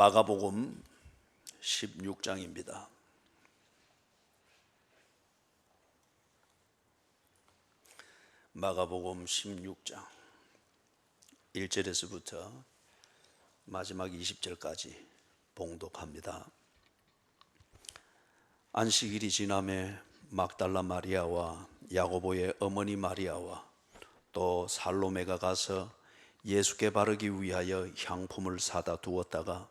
마가복음 16장입니다. 마가복음 16장 1절에서부터 마지막 20절까지 봉독합니다. 안식일이 지남에 막달라 마리아와 야고보의 어머니 마리아와 또 살로메가 가서 예수께 바르기 위하여 향품을 사다 두었다가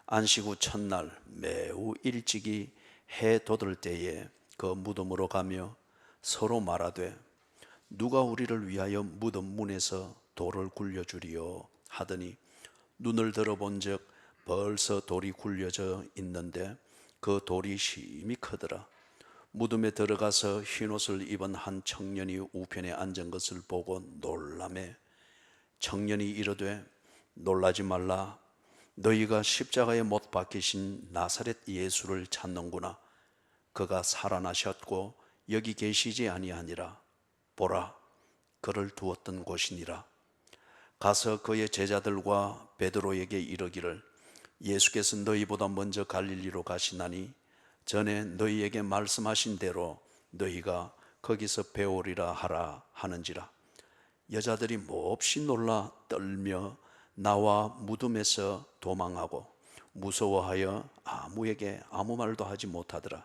안식 후 첫날 매우 일찍이 해 돋을 때에 그 무덤으로 가며 서로 말하되 누가 우리를 위하여 무덤 문에서 돌을 굴려주리요 하더니 눈을 들어본즉 벌써 돌이 굴려져 있는데 그 돌이 심히 크더라. 무덤에 들어가서 흰옷을 입은 한 청년이 우편에 앉은 것을 보고 놀라매 청년이 이르되 놀라지 말라. 너희가 십자가에 못 박히신 나사렛 예수를 찾는구나. 그가 살아나셨고 여기 계시지 아니하니라. 보라, 그를 두었던 곳이니라. 가서 그의 제자들과 베드로에게 이르기를 예수께서 너희보다 먼저 갈릴리로 가시나니 전에 너희에게 말씀하신 대로 너희가 거기서 배우리라 하라 하는지라. 여자들이 몹시 놀라 떨며 나와 무덤에서 도망하고 무서워하여 아무에게 아무 말도 하지 못하더라.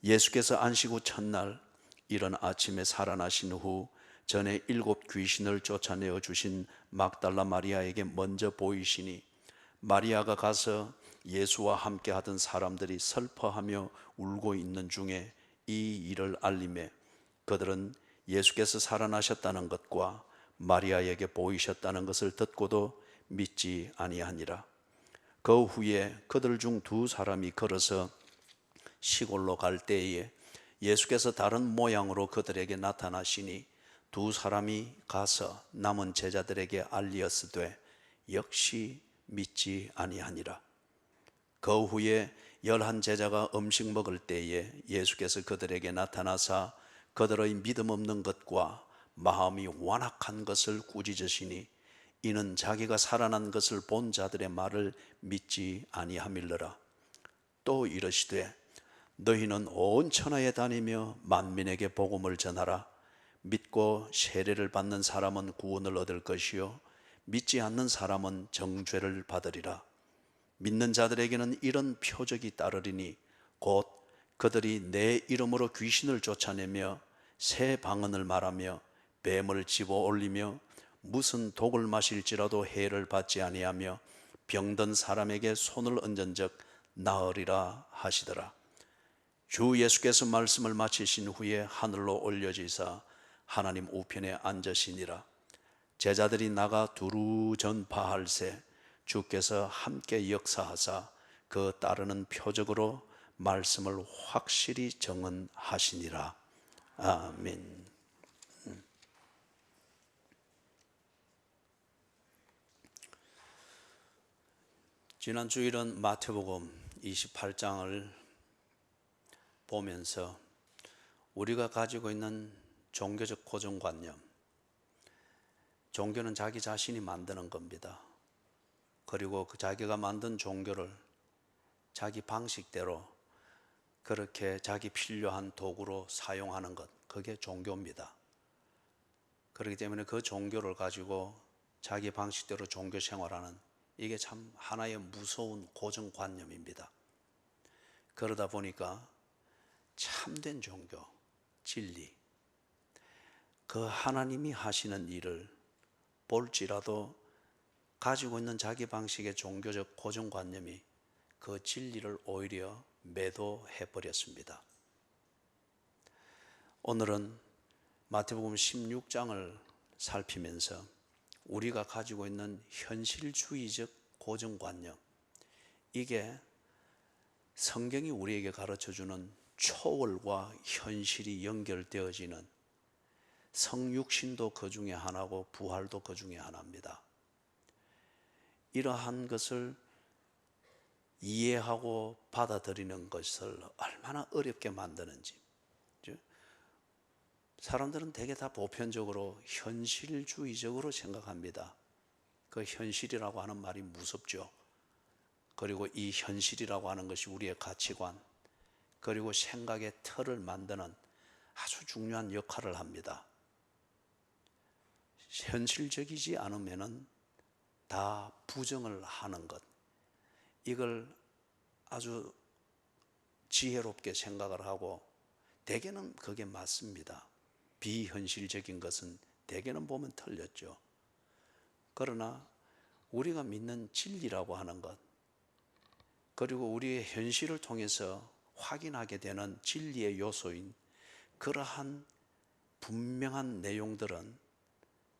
예수께서 안식 후 첫날 이른 아침에 살아나신 후 전에 7 귀신을 쫓아내어 주신 막달라 마리아에게 먼저 보이시니 마리아가 가서 예수와 함께 하던 사람들이 슬퍼하며 울고 있는 중에 이 일을 알림해 그들은 예수께서 살아나셨다는 것과 마리아에게 보이셨다는 것을 듣고도 믿지 아니하니라. 그 후에 그들 중 2 사람이 걸어서 시골로 갈 때에 예수께서 다른 모양으로 그들에게 나타나시니 2 사람이 가서 남은 제자들에게 알리었으되 역시 믿지 아니하니라. 그 후에 11 제자가 음식 먹을 때에 예수께서 그들에게 나타나사 그들의 믿음 없는 것과 마음이 완악한 것을 꾸짖으시니 이는 자기가 살아난 것을 본 자들의 말을 믿지 아니함일러라. 또 이르시되 너희는 온 천하에 다니며 만민에게 복음을 전하라. 믿고 세례를 받는 사람은 구원을 얻을 것이요 믿지 않는 사람은 정죄를 받으리라. 믿는 자들에게는 이런 표적이 따르리니 곧 그들이 내 이름으로 귀신을 쫓아내며 새 방언을 말하며 뱀을 집어 올리며 무슨 독을 마실지라도 해를 받지 아니하며 병든 사람에게 손을 얹은 적 나으리라 하시더라. 주 예수께서 말씀을 마치신 후에 하늘로 올려지사 하나님 우편에 앉으시니라. 제자들이 나가 두루 전파할세 주께서 함께 역사하사 그 따르는 표적으로 말씀을 확실히 정언하시니라. 아멘. 지난 주일은 마태복음 28장을 보면서 우리가 가지고 있는 종교적 고정관념, 종교는 자기 자신이 만드는 겁니다. 그리고 그 자기가 만든 종교를 자기 방식대로 그렇게 자기 필요한 도구로 사용하는 것, 그게 종교입니다. 그렇기 때문에 그 종교를 가지고 자기 방식대로 종교 생활하는, 이게 참 하나의 무서운 고정관념입니다. 그러다 보니까 참된 종교, 진리, 그 하나님이 하시는 일을 볼지라도 가지고 있는 자기 방식의 종교적 고정관념이 그 진리를 오히려 매도해 버렸습니다. 오늘은 마태복음 16장을 살피면서 우리가 가지고 있는 현실주의적 고정관념, 이게 성경이 우리에게 가르쳐주는 초월과 현실이 연결되어지는, 성육신도 그 중에 하나고 부활도 그 중에 하나입니다. 이러한 것을 이해하고 받아들이는 것을 얼마나 어렵게 만드는지. 사람들은 대개 다 보편적으로 현실주의적으로 생각합니다. 그 현실이라고 하는 말이 무섭죠. 그리고 이 현실이라고 하는 것이 우리의 가치관, 그리고 생각의 틀을 만드는 아주 중요한 역할을 합니다. 현실적이지 않으면은 다 부정을 하는 것, 이걸 아주 지혜롭게 생각을 하고, 대개는 그게 맞습니다. 비현실적인 것은 대개는 보면 틀렸죠. 그러나 우리가 믿는 진리라고 하는 것, 그리고 우리의 현실을 통해서 확인하게 되는 진리의 요소인 그러한 분명한 내용들은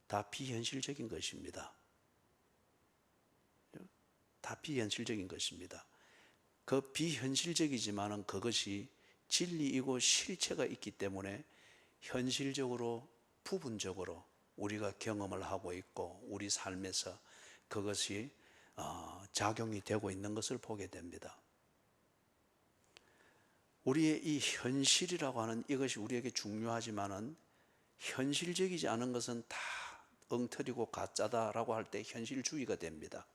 다 비현실적인 것입니다. 다 비현실적인 것입니다. 그 비현실적이지만은 그것이 진리이고 실체가 있기 때문에 현실적으로, 부분적으로 우리가 경험을 하고 있고 우리 삶에서 그것이 작용이 되고 있는 것을 보게 됩니다. 우리의 이 현실이라고 하는 이것이 우리에게 중요하지만은 현실적이지 않은 것은 다 엉터리고 가짜다라고 할 때 현실주의가 됩니다.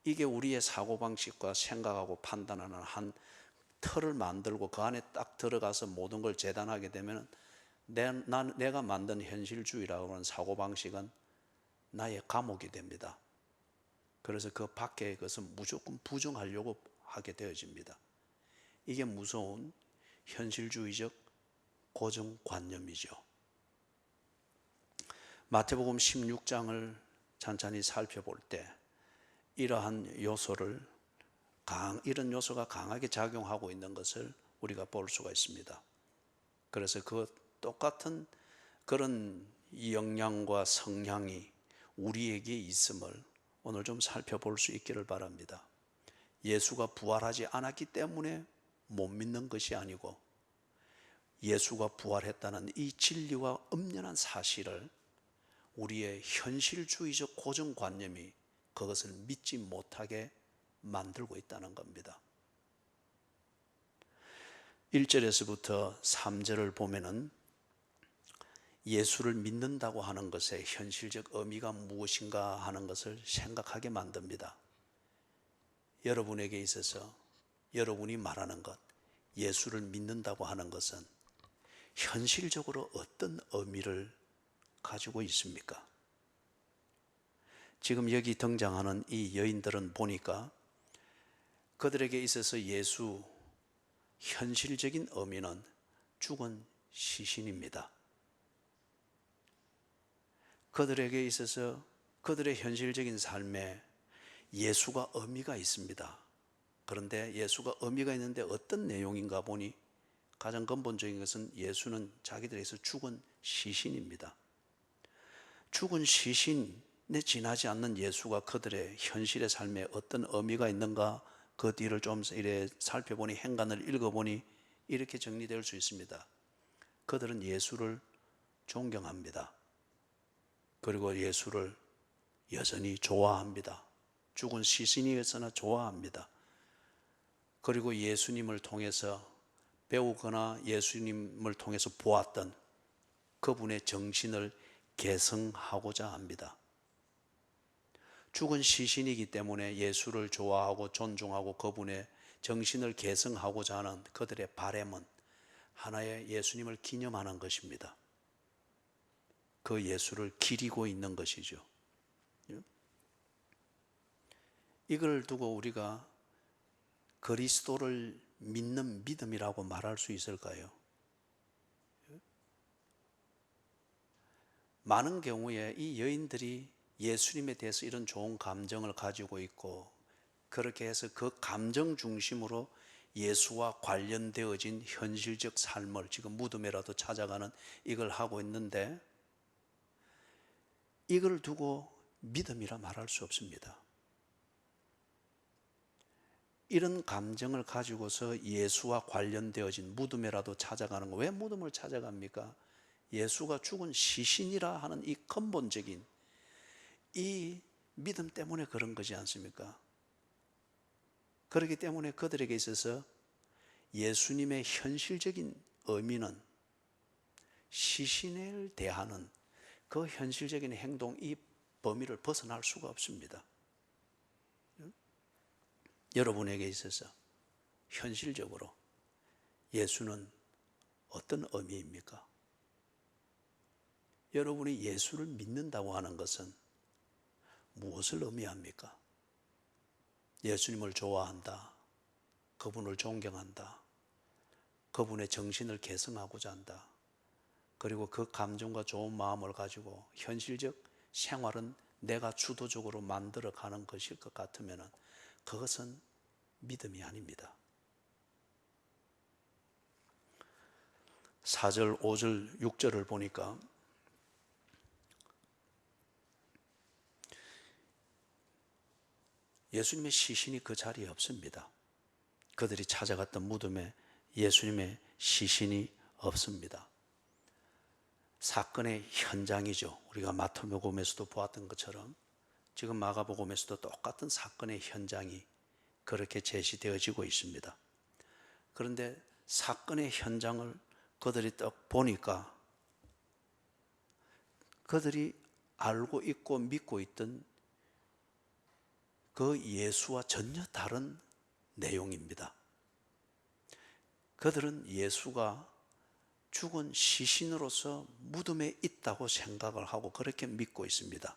이게 우리의 사고방식과 생각하고 판단하는 한 틀을 만들고 그 안에 딱 들어가서 모든 걸 재단하게 되면 내가 만든 현실주의라고 하는 사고방식은 나의 감옥이 됩니다. 그래서 그 밖의 것은 무조건 부정하려고 하게 되어집니다. 이게 무서운 현실주의적 고정관념이죠. 마태복음 16장을 천천히 살펴볼 때 이러한 요소를 이런 요소가 강하게 작용하고 있는 것을 우리가 볼 수가 있습니다. 그래서 그 똑같은 그런 영향과 성향이 우리에게 있음을 오늘 좀 살펴볼 수 있기를 바랍니다. 예수가 부활하지 않았기 때문에 못 믿는 것이 아니고 예수가 부활했다는 이 진리와 엄연한 사실을 우리의 현실주의적 고정관념이 그것을 믿지 못하게 만들고 있다는 겁니다. 1절에서부터 3절을 보면은 예수를 믿는다고 하는 것의 현실적 의미가 무엇인가 하는 것을 생각하게 만듭니다. 여러분에게 있어서 여러분이 말하는 것, 예수를 믿는다고 하는 것은 현실적으로 어떤 의미를 가지고 있습니까? 지금 여기 등장하는 이 여인들은 보니까 그들에게 있어서 예수 현실적인 의미는 죽은 시신입니다. 그들에게 있어서 그들의 현실적인 삶에 예수가 의미가 있습니다. 그런데 예수가 의미가 있는데 어떤 내용인가 보니 가장 근본적인 것은 예수는 자기들에게서 죽은 시신입니다. 죽은 시신에 지나지 않는 예수가 그들의 현실의 삶에 어떤 의미가 있는가, 그 뒤를 좀 이래 살펴보니, 행간을 읽어보니 이렇게 정리될 수 있습니다. 그들은 예수를 존경합니다. 그리고 예수를 여전히 좋아합니다. 죽은 시신이었으나 좋아합니다. 그리고 예수님을 통해서 배우거나 예수님을 통해서 보았던 그분의 정신을 계승하고자 합니다. 죽은 시신이기 때문에 예수를 좋아하고 존중하고 그분의 정신을 계승하고자 하는 그들의 바람은 하나의 예수님을 기념하는 것입니다. 그 예수를 기리고 있는 것이죠. 이걸 두고 우리가 그리스도를 믿는 믿음이라고 말할 수 있을까요? 많은 경우에 이 여인들이 예수님에 대해서 이런 좋은 감정을 가지고 있고 그렇게 해서 그 감정 중심으로 예수와 관련되어진 현실적 삶을 지금 무덤에라도 찾아가는 이걸 하고 있는데 이걸 두고 믿음이라 말할 수 없습니다. 이런 감정을 가지고서 예수와 관련되어진 무덤에라도 찾아가는 거, 왜 무덤을 찾아갑니까? 예수가 죽은 시신이라 하는 이 근본적인 이 믿음 때문에 그런 거지 않습니까? 그렇기 때문에 그들에게 있어서 예수님의 현실적인 의미는 시신을 대하는 그 현실적인 행동, 이 범위를 벗어날 수가 없습니다. 여러분에게 있어서 현실적으로 예수는 어떤 의미입니까? 여러분이 예수를 믿는다고 하는 것은 무엇을 의미합니까? 예수님을 좋아한다, 그분을 존경한다, 그분의 정신을 계승하고자 한다, 그리고 그 감정과 좋은 마음을 가지고 현실적 생활은 내가 주도적으로 만들어가는 것일 것 같으면 그것은 믿음이 아닙니다. 4절, 5절, 6절을 보니까 예수님의 시신이 그 자리에 없습니다. 그들이 찾아갔던 무덤에 예수님의 시신이 없습니다. 사건의 현장이죠. 우리가 마태복음에서도 보았던 것처럼 지금 마가복음에서도 똑같은 사건의 현장이 그렇게 제시되어지고 있습니다. 그런데 사건의 현장을 그들이 딱 보니까 그들이 알고 있고 믿고 있던 그 예수와 전혀 다른 내용입니다. 그들은 예수가 죽은 시신으로서 무덤에 있다고 생각을 하고 그렇게 믿고 있습니다.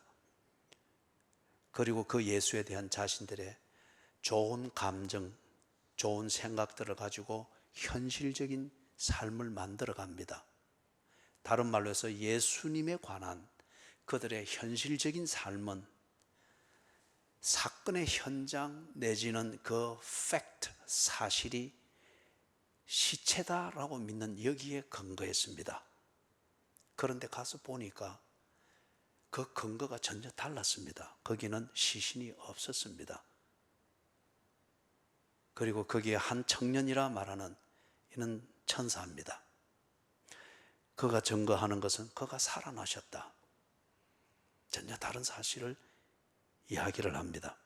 그리고 그 예수에 대한 자신들의 좋은 감정, 좋은 생각들을 가지고 현실적인 삶을 만들어 갑니다. 다른 말로 해서 예수님에 관한 그들의 현실적인 삶은 사건의 현장 내지는 그 팩트, 사실이 시체다라고 믿는 여기에 근거했습니다. 그런데 가서 보니까 그 근거가 전혀 달랐습니다. 거기는 시신이 없었습니다. 그리고 거기에 한 청년이라 말하는 이는 천사입니다. 그가 증거하는 것은 그가 살아나셨다. 전혀 다른 사실을 이야기를 합니다.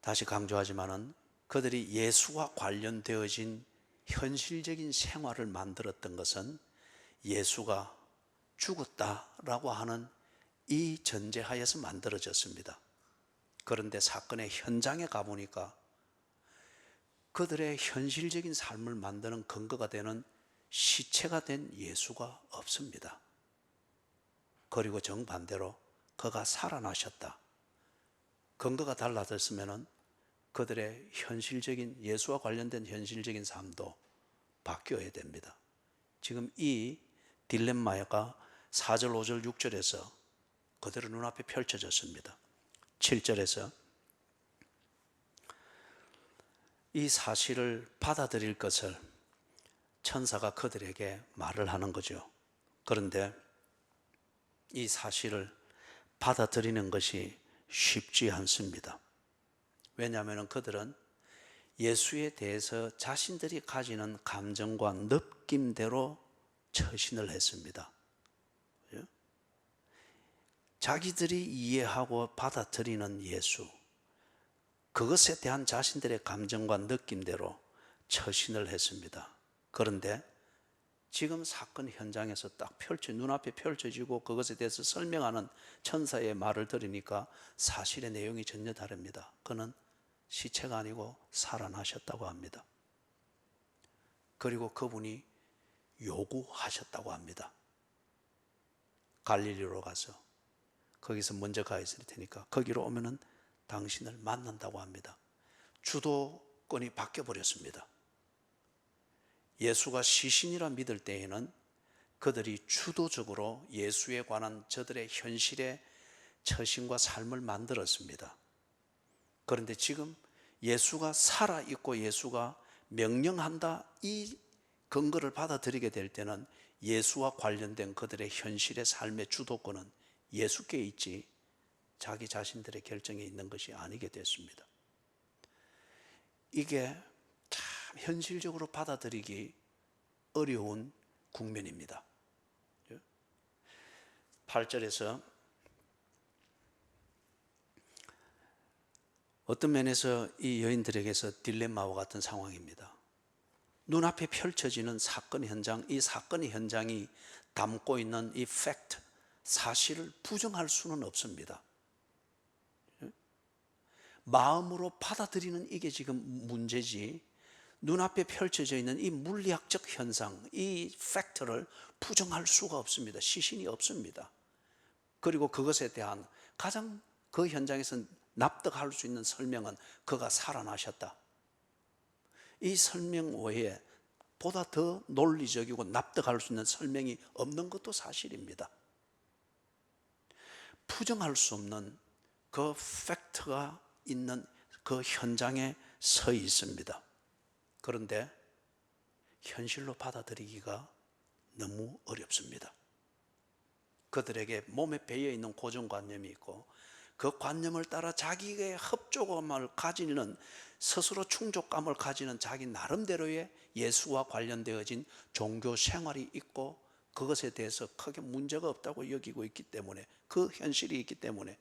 다시 강조하지만은 그들이 예수와 관련되어진 현실적인 생활을 만들었던 것은 예수가 죽었다라고 하는 이 전제하에서 만들어졌습니다. 그런데 사건의 현장에 가보니까 그들의 현실적인 삶을 만드는 근거가 되는 시체가 된 예수가 없습니다. 그리고 정반대로 그가 살아나셨다. 근거가 달라졌으면 그들의 현실적인 예수와 관련된 현실적인 삶도 바뀌어야 됩니다. 지금 이 딜레마가 4절, 5절, 6절에서 그대로 눈앞에 펼쳐졌습니다. 7절에서 이 사실을 받아들일 것을 천사가 그들에게 말을 하는 거죠. 그런데 이 사실을 받아들이는 것이 쉽지 않습니다. 왜냐하면 그들은 예수에 대해서 자신들이 가지는 감정과 느낌대로 처신을 했습니다. 자기들이 이해하고 받아들이는 예수, 그것에 대한 자신들의 감정과 느낌대로 처신을 했습니다. 그런데 지금 사건 현장에서 딱 눈앞에 펼쳐지고 그것에 대해서 설명하는 천사의 말을 들으니까 사실의 내용이 전혀 다릅니다. 그는 시체가 아니고 살아나셨다고 합니다. 그리고 그분이 요구하셨다고 합니다. 갈릴리로 가서 거기서 먼저 가 있을 테니까 거기로 오면은 당신을 만난다고 합니다. 주도권이 바뀌어 버렸습니다. 예수가 시신이라 믿을 때에는 그들이 주도적으로 예수에 관한 저들의 현실의 처신과 삶을 만들었습니다. 그런데 지금 예수가 살아있고 예수가 명령한다, 이 근거를 받아들이게 될 때는 예수와 관련된 그들의 현실의 삶의 주도권은 예수께 있지 자기 자신들의 결정에 있는 것이 아니게 됐습니다. 이게 참 현실적으로 받아들이기 어려운 국면입니다. 8절에서 어떤 면에서 이 여인들에게서 딜레마와 같은 상황입니다. 눈앞에 펼쳐지는 사건 현장, 이 사건의 현장이 담고 있는 이 팩트, 사실을 부정할 수는 없습니다. 마음으로 받아들이는 이게 지금 문제지, 눈앞에 펼쳐져 있는 이 물리학적 현상, 이 팩트를 부정할 수가 없습니다. 시신이 없습니다. 그리고 그것에 대한 가장 그 현장에서 납득할 수 있는 설명은 그가 살아나셨다. 이 설명 외에 보다 더 논리적이고 납득할 수 있는 설명이 없는 것도 사실입니다. 부정할 수 없는 그 팩트가 있는 그 현장에 서 있습니다. 그런데 현실로 받아들이기가 너무 어렵습니다. 그들에게 몸에 배어 있는 고정관념이 있고 그 관념을 따라 자기의 흡족감을 가지는, 스스로 충족감을 가지는 자기 나름대로의 예수와 관련되어진 종교 생활이 있고 그것에 대해서 크게 문제가 없다고 여기고 있기 때문에, 그 현실이 있기 때문에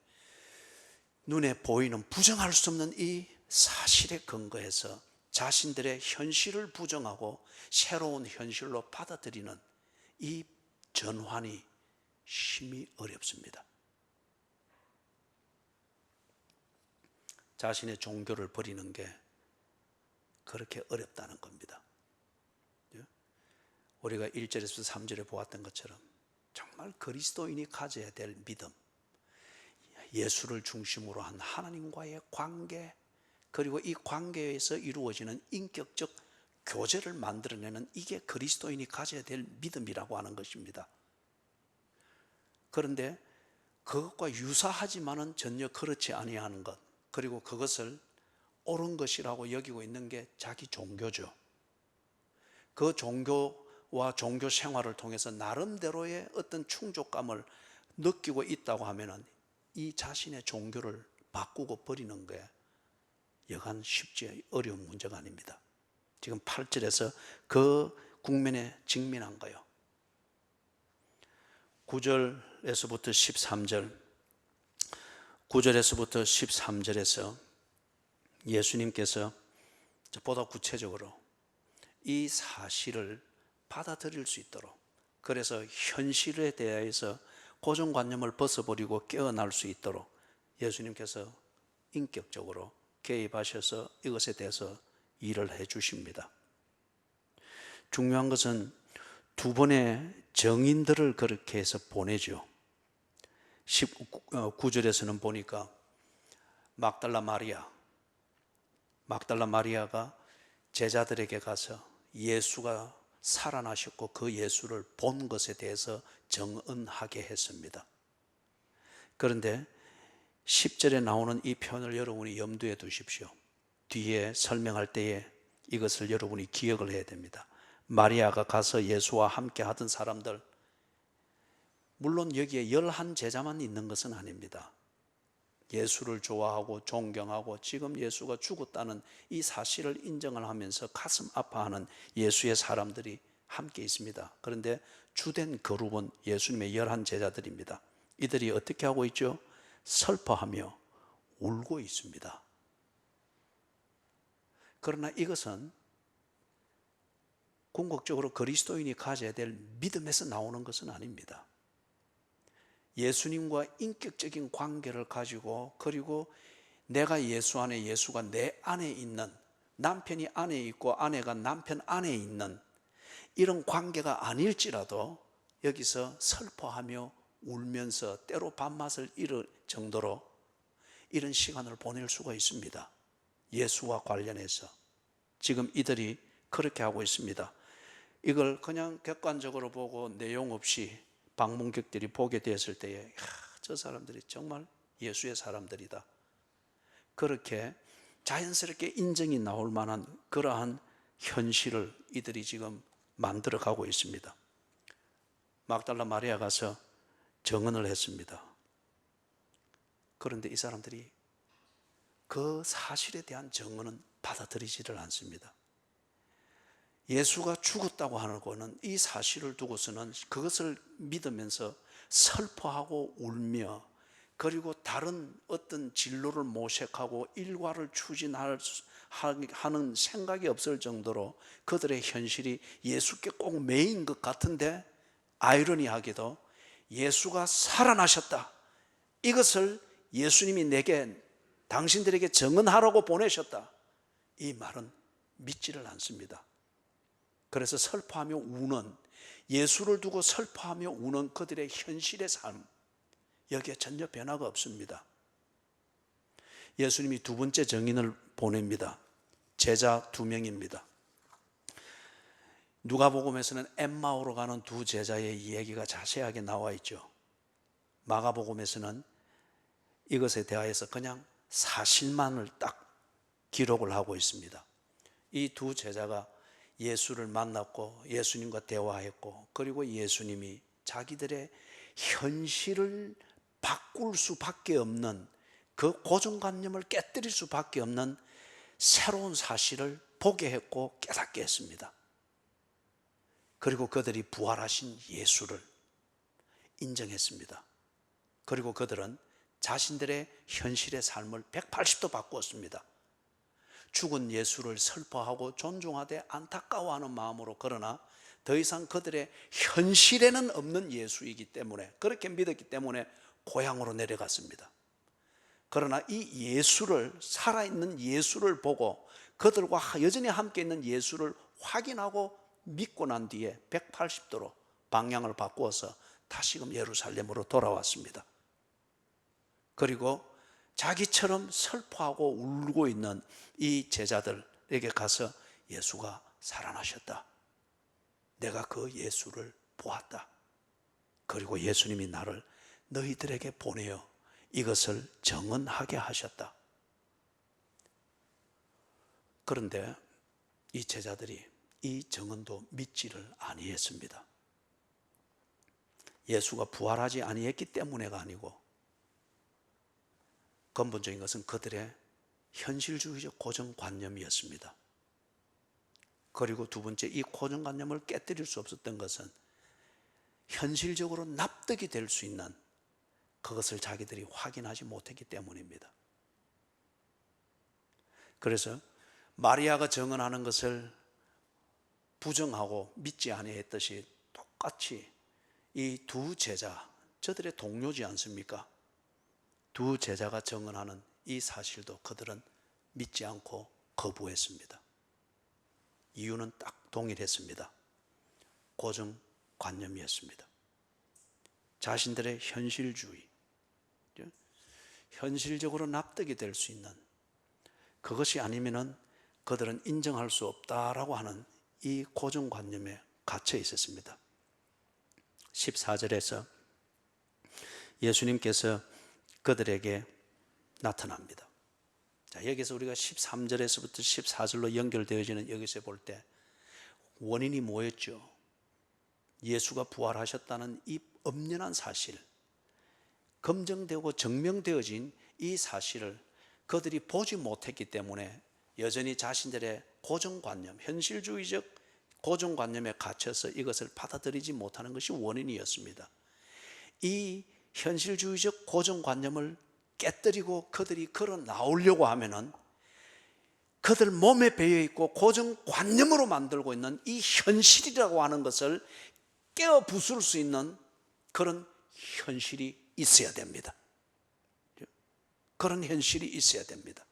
눈에 보이는 부정할 수 없는 이 사실에 근거해서 자신들의 현실을 부정하고 새로운 현실로 받아들이는 이 전환이 심히 어렵습니다. 자신의 종교를 버리는 게 그렇게 어렵다는 겁니다. 우리가 1절에서 3절에 보았던 것처럼 정말 그리스도인이 가져야 될 믿음, 예수를 중심으로 한 하나님과의 관계, 그리고 이 관계에서 이루어지는 인격적 교제를 만들어내는, 이게 그리스도인이 가져야 될 믿음이라고 하는 것입니다. 그런데 그것과 유사하지만은 전혀 그렇지 아니하는 것, 그리고 그것을 옳은 것이라고 여기고 있는 게 자기 종교죠. 그 종교와 종교 생활을 통해서 나름대로의 어떤 충족감을 느끼고 있다고 하면은 이 자신의 종교를 바꾸고 버리는 게 여간 쉽지 어려운 문제가 아닙니다. 지금 8절에서 그 국면에 직면한 거예요. 9절에서부터 13절, 9절에서부터 13절에서 예수님께서 보다 구체적으로 이 사실을 받아들일 수 있도록, 그래서 현실에 대해서 고정관념을 벗어버리고 깨어날 수 있도록 예수님께서 인격적으로 개입하셔서 이것에 대해서 일을 해 주십니다. 중요한 것은 두 번의 정인들을 그렇게 해서 보내죠. 19절에서는 보니까 막달라 마리아가 제자들에게 가서 예수가 살아나셨고 그 예수를 본 것에 대해서 정언하게 했습니다. 그런데 10절에 나오는 이 표현을 여러분이 염두에 두십시오. 뒤에 설명할 때에 이것을 여러분이 기억을 해야 됩니다. 마리아가 가서 예수와 함께 하던 사람들, 물론 여기에 11제자만 있는 것은 아닙니다. 예수를 좋아하고 존경하고 지금 예수가 죽었다는 이 사실을 인정을 하면서 가슴 아파하는 예수의 사람들이 함께 있습니다. 그런데 주된 그룹은 예수님의 11제자들입니다. 이들이 어떻게 하고 있죠? 슬퍼하며 울고 있습니다. 그러나 이것은 궁극적으로 그리스도인이 가져야 될 믿음에서 나오는 것은 아닙니다. 예수님과 인격적인 관계를 가지고, 그리고 내가 예수 안에, 예수가 내 안에 있는, 남편이 안에 있고 아내가 남편 안에 있는 이런 관계가 아닐지라도 여기서 슬퍼하며 울면서 때로 밥맛을 잃을 정도로 이런 시간을 보낼 수가 있습니다. 예수와 관련해서 지금 이들이 그렇게 하고 있습니다. 이걸 그냥 객관적으로 보고 내용 없이 방문객들이 보게 되었을 때에 저 사람들이 정말 예수의 사람들이다, 그렇게 자연스럽게 인정이 나올 만한 그러한 현실을 이들이 지금 만들어 가고 있습니다. 막달라 마리아 가서 정언을 했습니다. 그런데 이 사람들이 그 사실에 대한 정언은 받아들이지를 않습니다. 예수가 죽었다고 하는 거는 이 사실을 두고서는 그것을 믿으면서 슬퍼하고 울며, 그리고 다른 어떤 진로를 모색하고 일과를 추진하는 생각이 없을 정도로 그들의 현실이 예수께 꼭 매인 것 같은데, 아이러니하게도 예수가 살아나셨다, 이것을 예수님이 내게 당신들에게 증언하라고 보내셨다. 이 말은 믿지를 않습니다. 그래서 슬퍼하며 우는, 예수를 두고 슬퍼하며 우는 그들의 현실의 삶, 여기에 전혀 변화가 없습니다. 예수님이 두 번째 증인을 보냅니다. 제자 2명입니다. 누가복음에서는 엠마오로 가는 두 제자의 이야기가 자세하게 나와 있죠. 마가복음에서는 이것에 대하여서 그냥 사실만을 딱 기록을 하고 있습니다. 이 두 제자가 예수를 만났고 예수님과 대화했고, 그리고 예수님이 자기들의 현실을 바꿀 수밖에 없는, 그 고정관념을 깨뜨릴 수밖에 없는 새로운 사실을 보게 했고 깨닫게 했습니다. 그리고 그들이 부활하신 예수를 인정했습니다. 그리고 그들은 자신들의 현실의 삶을 180도 바꾸었습니다. 죽은 예수를 슬퍼하고 존중하되 안타까워하는 마음으로, 그러나 더 이상 그들의 현실에는 없는 예수이기 때문에, 그렇게 믿었기 때문에 고향으로 내려갔습니다. 그러나 이 예수를, 살아있는 예수를 보고 그들과 여전히 함께 있는 예수를 확인하고 믿고 난 뒤에 180도로 방향을 바꾸어서 다시금 예루살렘으로 돌아왔습니다. 그리고 자기처럼 슬퍼하고 울고 있는 이 제자들에게 가서 예수가 살아나셨다, 내가 그 예수를 보았다, 그리고 예수님이 나를 너희들에게 보내어 이것을 증언하게 하셨다. 그런데 이 제자들이 이 증언도 믿지를 아니했습니다. 예수가 부활하지 아니했기 때문에가 아니고, 근본적인 것은 그들의 현실주의적 고정관념이었습니다. 그리고 두 번째, 이 고정관념을 깨뜨릴 수 없었던 것은 현실적으로 납득이 될 수 있는 그것을 자기들이 확인하지 못했기 때문입니다. 그래서 마리아가 증언하는 것을 부정하고 믿지 아니했듯이 똑같이 이 두 제자, 저들의 동료지 않습니까? 두 제자가 증언하는 이 사실도 그들은 믿지 않고 거부했습니다. 이유는 딱 동일했습니다. 고정관념이었습니다. 자신들의 현실주의, 현실적으로 납득이 될 수 있는 그것이 아니면은 그들은 인정할 수 없다라고 하는 이 고정관념에 갇혀 있었습니다. 14절에서 예수님께서 그들에게 나타납니다. 자, 여기서 우리가 13절에서부터 14절로 연결되어지는 여기서 볼 때 원인이 뭐였죠? 예수가 부활하셨다는 이 엄연한 사실, 검증되고 증명되어진 이 사실을 그들이 보지 못했기 때문에 여전히 자신들의 고정관념, 현실주의적 고정관념에 갇혀서 이것을 받아들이지 못하는 것이 원인이었습니다. 이 현실주의적 고정관념을 깨뜨리고 그들이 걸어 나오려고 하면은 그들 몸에 배어있고 고정관념으로 만들고 있는 이 현실이라고 하는 것을 깨어 부술 수 있는 그런 현실이 있어야 됩니다. 그런 현실이 있어야 됩니다.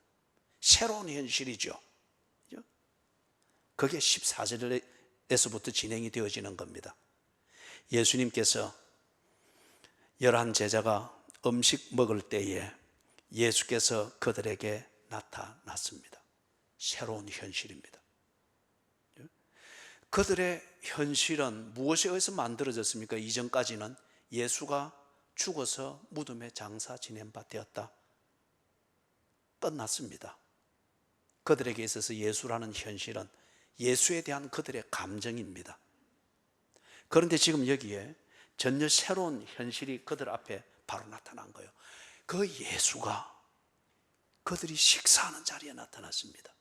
새로운 현실이죠. 그게 14절에서부터 진행이 되어지는 겁니다. 예수님께서 11 제자가 음식 먹을 때에 예수께서 그들에게 나타났습니다. 새로운 현실입니다. 그들의 현실은 무엇에 의해서 만들어졌습니까? 이전까지는 예수가 죽어서 무덤에 장사 지낸 바 되었다, 끝났습니다. 그들에게 있어서 예수라는 현실은 예수에 대한 그들의 감정입니다. 그런데 지금 여기에 전혀 새로운 현실이 그들 앞에 바로 나타난 거예요. 그 예수가 그들이 식사하는 자리에 나타났습니다.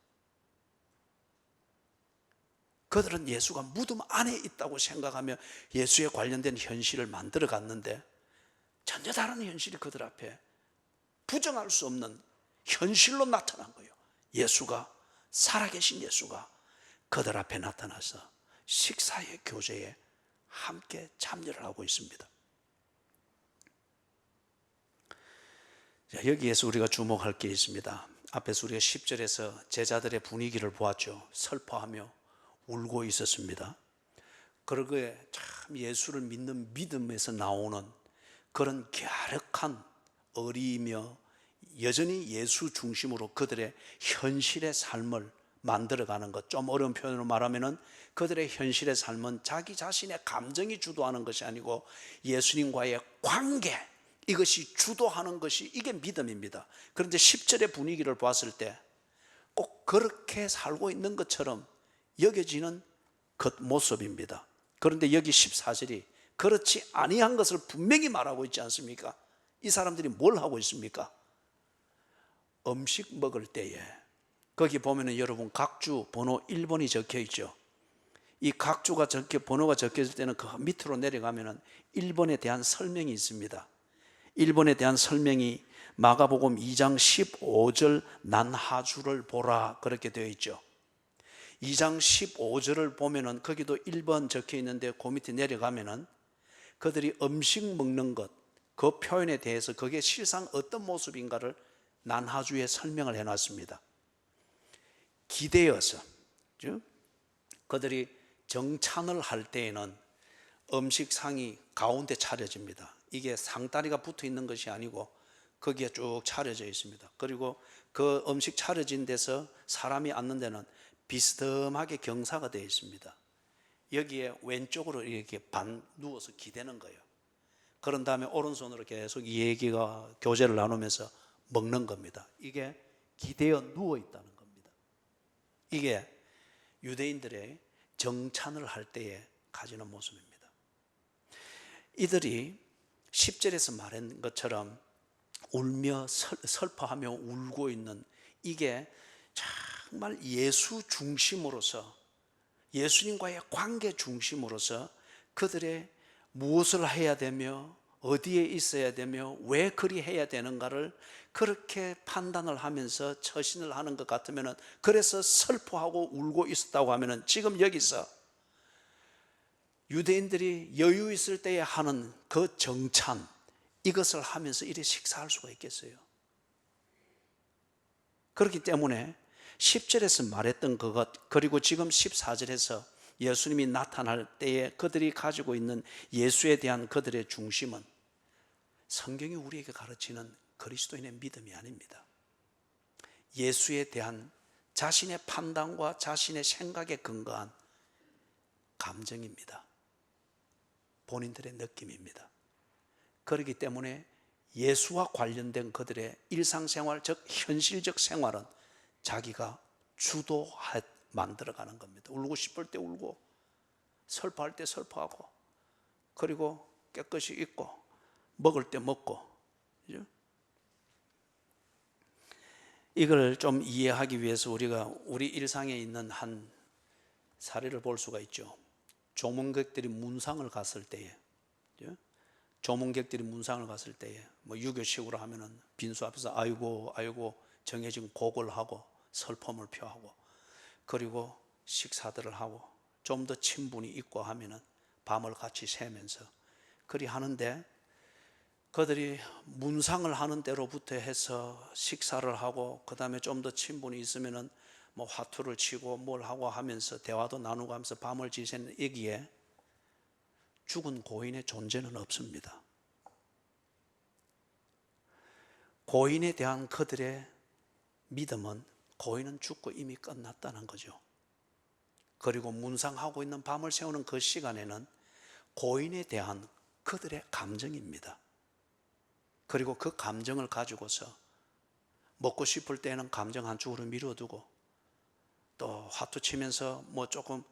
그들은 예수가 무덤 안에 있다고 생각하며 예수에 관련된 현실을 만들어 갔는데 전혀 다른 현실이 그들 앞에 부정할 수 없는 현실로 나타난 거예요. 예수가, 살아계신 예수가 그들 앞에 나타나서 식사의 교제에 함께 참여를 하고 있습니다. 자, 여기에서 우리가 주목할 게 있습니다. 앞에서 우리가 10절에서 제자들의 분위기를 보았죠. 슬퍼하며 울고 있었습니다. 그러기에 참 예수를 믿는 믿음에서 나오는 그런 갸륵한 어리이며 여전히 예수 중심으로 그들의 현실의 삶을 만들어가는 것, 좀 어려운 표현으로 말하면 그들의 현실의 삶은 자기 자신의 감정이 주도하는 것이 아니고 예수님과의 관계, 이것이 주도하는 것이 이게 믿음입니다. 그런데 10절의 분위기를 봤을 때 꼭 그렇게 살고 있는 것처럼 여겨지는 그 모습입니다. 그런데 여기 14절이 그렇지 아니한 것을 분명히 말하고 있지 않습니까? 이 사람들이 뭘 하고 있습니까? 음식 먹을 때에 거기 보면은 여러분 각주 번호 1번이 적혀 있죠. 이 각주가 번호가 적혀질 때는 그 밑으로 내려가면은 1번에 대한 설명이 있습니다. 1번에 대한 설명이 마가복음 2장 15절 난 하주를 보라 그렇게 되어 있죠. 2장 15절을 보면은 거기도 1번 적혀 있는데 그 밑에 내려가면은 그들이 음식 먹는 것, 그 표현에 대해서 그게 실상 어떤 모습인가를 난하주에 설명을 해놨습니다. 기대어서 그들이 정찬을 할 때에는 음식상이 가운데 차려집니다. 이게 상다리가 붙어 있는 것이 아니고 거기에 쭉 차려져 있습니다. 그리고 그 음식 차려진 데서 사람이 앉는 데는 비스듬하게 경사가 되어 있습니다. 여기에 왼쪽으로 이렇게 반 누워서 기대는 거예요. 그런 다음에 오른손으로 계속 이 얘기가 교제를 나누면서 먹는 겁니다. 이게 기대어 누워 있다는 겁니다. 이게 유대인들의 정찬을 할 때에 가지는 모습입니다. 이들이 10절에서 말한 것처럼 울며 슬퍼하며 울고 있는 이게 정말 예수 중심으로서 예수님과의 관계 중심으로서 그들의 무엇을 해야 되며 어디에 있어야 되며 왜 그리 해야 되는가를 그렇게 판단을 하면서 처신을 하는 것 같으면 그래서 슬퍼하고 울고 있었다고 하면 지금 여기서 유대인들이 여유 있을 때에 하는 그 정찬 이것을 하면서 이렇게 식사할 수가 있겠어요? 그렇기 때문에 10절에서 말했던 그것 그리고 지금 14절에서 예수님이 나타날 때에 그들이 가지고 있는 예수에 대한 그들의 중심은 성경이 우리에게 가르치는 그리스도인의 믿음이 아닙니다. 예수에 대한 자신의 판단과 자신의 생각에 근거한 감정입니다. 본인들의 느낌입니다. 그렇기 때문에 예수와 관련된 그들의 일상생활, 즉 현실적 생활은 자기가 주도해 만들어가는 겁니다. 울고 싶을 때 울고 슬퍼할 때 슬퍼하고 그리고 깨끗이 입고 먹을 때 먹고 그죠? 이걸 좀 이해하기 위해서 우리가 우리 일상에 있는 한 사례를 볼 수가 있죠. 조문객들이 문상을 갔을 때에 그죠? 조문객들이 문상을 갔을 때에 뭐 유교식으로 하면은 빈수 앞에서 아이고 아이고 정해진 곡을 하고 슬픔을 표하고 그리고 식사들을 하고 좀 더 친분이 있고 하면은 밤을 같이 새면서 그리 하는데 그들이 문상을 하는 때로부터 해서 식사를 하고 그 다음에 좀 더 친분이 있으면은 뭐 화투를 치고 뭘 하고 하면서 대화도 나누고 하면서 밤을 지새는 여기에 죽은 고인의 존재는 없습니다. 고인에 대한 그들의 믿음은 고인은 죽고 이미 끝났다는 거죠. 그리고 문상하고 있는 밤을 새우는 그 시간에는 고인에 대한 그들의 감정입니다. 그리고 그 감정을 가지고서 먹고 싶을 때는 감정 한쪽으로 미뤄두고 또 화투 치면서 뭐 조금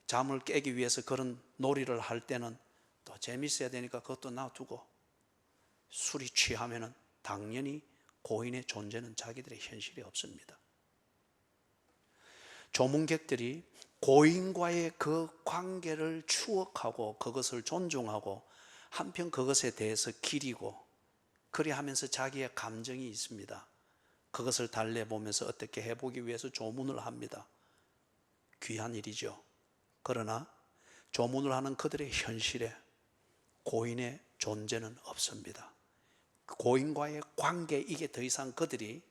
잠을 깨기 위해서 그런 놀이를 할 때는 또 재밌어야 되니까 그것도 놔두고 술이 취하면은 당연히 고인의 존재는 자기들의 현실이 없습니다. 조문객들이 고인과의 그 관계를 추억하고 그것을 존중하고 한편 그것에 대해서 기리고 그리하면서 자기의 감정이 있습니다. 그것을 달래보면서 어떻게 해보기 위해서 조문을 합니다. 귀한 일이죠. 그러나 조문을 하는 그들의 현실에 고인의 존재는 없습니다. 고인과의 관계, 이게 더 이상 그들이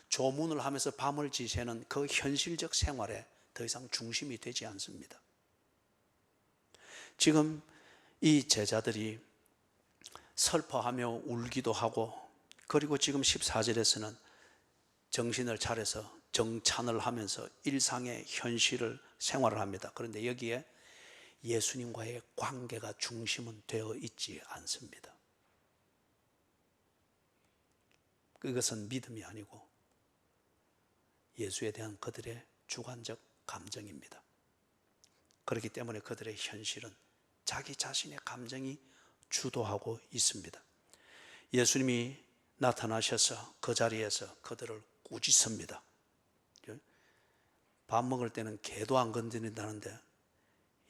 조문을 하면서 밤을 지새는 그 현실적 생활에 더 이상 중심이 되지 않습니다. 지금 이 제자들이 슬퍼하며 울기도 하고, 그리고 지금 14절에서는 정신을 차려서 정찬을 하면서 일상의 현실을 생활을 합니다. 그런데 여기에 예수님과의 관계가 중심은 되어 있지 않습니다. 그것은 믿음이 아니고 예수에 대한 그들의 주관적 감정입니다. 그렇기 때문에 그들의 현실은 자기 자신의 감정이 주도하고 있습니다. 예수님이 나타나셔서 그 자리에서 그들을 꾸짖습니다. 밥 먹을 때는 개도 안 건드린다는데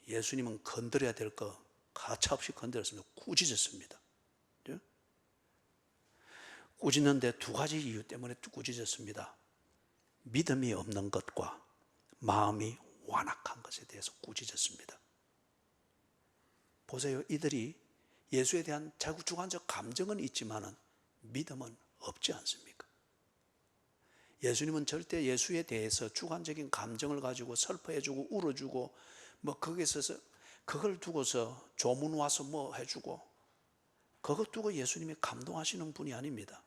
예수님은 건드려야 될 거 가차없이 건드렸습니다. 꾸짖었습니다. 꾸짖는데 두 가지 이유 때문에 꾸짖었습니다. 믿음이 없는 것과 마음이 완악한 것에 대해서 꾸짖었습니다. 보세요, 이들이 예수에 대한 자기 주관적 감정은 있지만은 믿음은 없지 않습니까? 예수님은 절대 예수에 대해서 주관적인 감정을 가지고 슬퍼해주고 울어주고 거기에 있어서 그걸 두고서 조문 와서 뭐 해주고 그것 두고 예수님이 감동하시는 분이 아닙니다.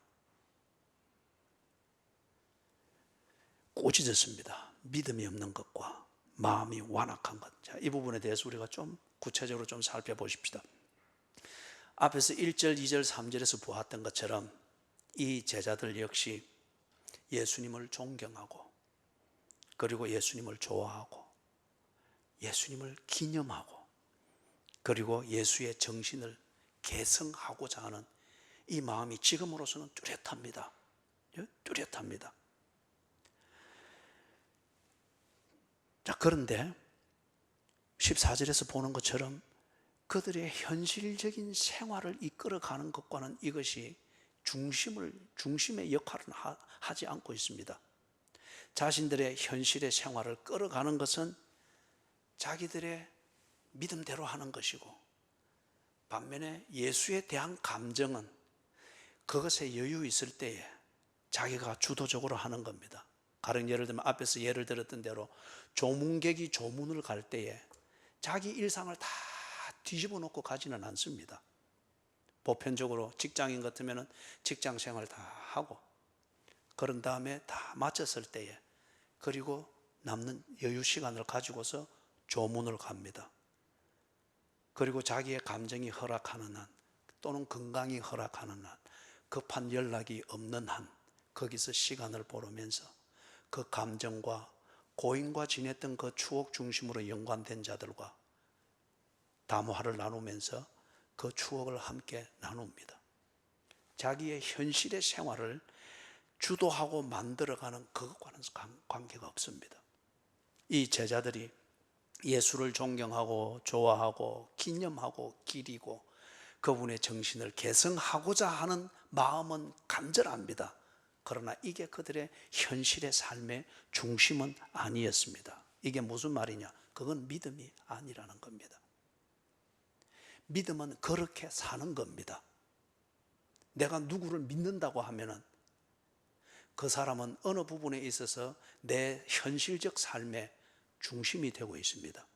꾸짖었습니다. 믿음이 없는 것과 마음이 완악한 것. 자, 이 부분에 대해서 우리가 좀 구체적으로 좀 살펴보십시다. 앞에서 1절, 2절, 3절에서 보았던 것처럼 이 제자들 역시 예수님을 존경하고, 그리고 예수님을 좋아하고, 예수님을 기념하고, 그리고 예수의 정신을 계승하고자 하는 이 마음이 지금으로서는 뚜렷합니다. 뚜렷합니다. 자, 그런데 14절에서 보는 것처럼 그들의 현실적인 생활을 이끌어가는 것과는 이것이 중심의 역할을 하지 않고 있습니다. 자신들의 현실의 생활을 끌어가는 것은 자기들의 믿음대로 하는 것이고, 반면에 예수에 대한 감정은 그것에 여유 있을 때에 자기가 주도적으로 하는 겁니다. 가령 예를 들면 앞에서 예를 들었던 대로 조문객이 조문을 갈 때에 자기 일상을 다 뒤집어 놓고 가지는 않습니다. 보편적으로 직장인 같으면 직장 생활 다 하고, 그런 다음에 다 마쳤을 때에 그리고 남는 여유 시간을 가지고서 조문을 갑니다. 그리고 자기의 감정이 허락하는 한, 또는 건강이 허락하는 한, 급한 연락이 없는 한 거기서 시간을 보내면서 그 감정과 고인과 지냈던 그 추억 중심으로 연관된 자들과 담화를 나누면서 그 추억을 함께 나눕니다. 자기의 현실의 생활을 주도하고 만들어가는 그것과는 관계가 없습니다. 이 제자들이 예수를 존경하고 좋아하고 기념하고 기리고 그분의 정신을 계승하고자 하는 마음은 간절합니다. 그러나 이게 그들의 현실의 삶의 중심은 아니었습니다. 이게 무슨 말이냐? 그건 믿음이 아니라는 겁니다. 믿음은 그렇게 사는 겁니다. 내가 누구를 믿는다고 하면은 그 사람은 어느 부분에 있어서 내 현실적 삶의 중심이 되고 있습니다.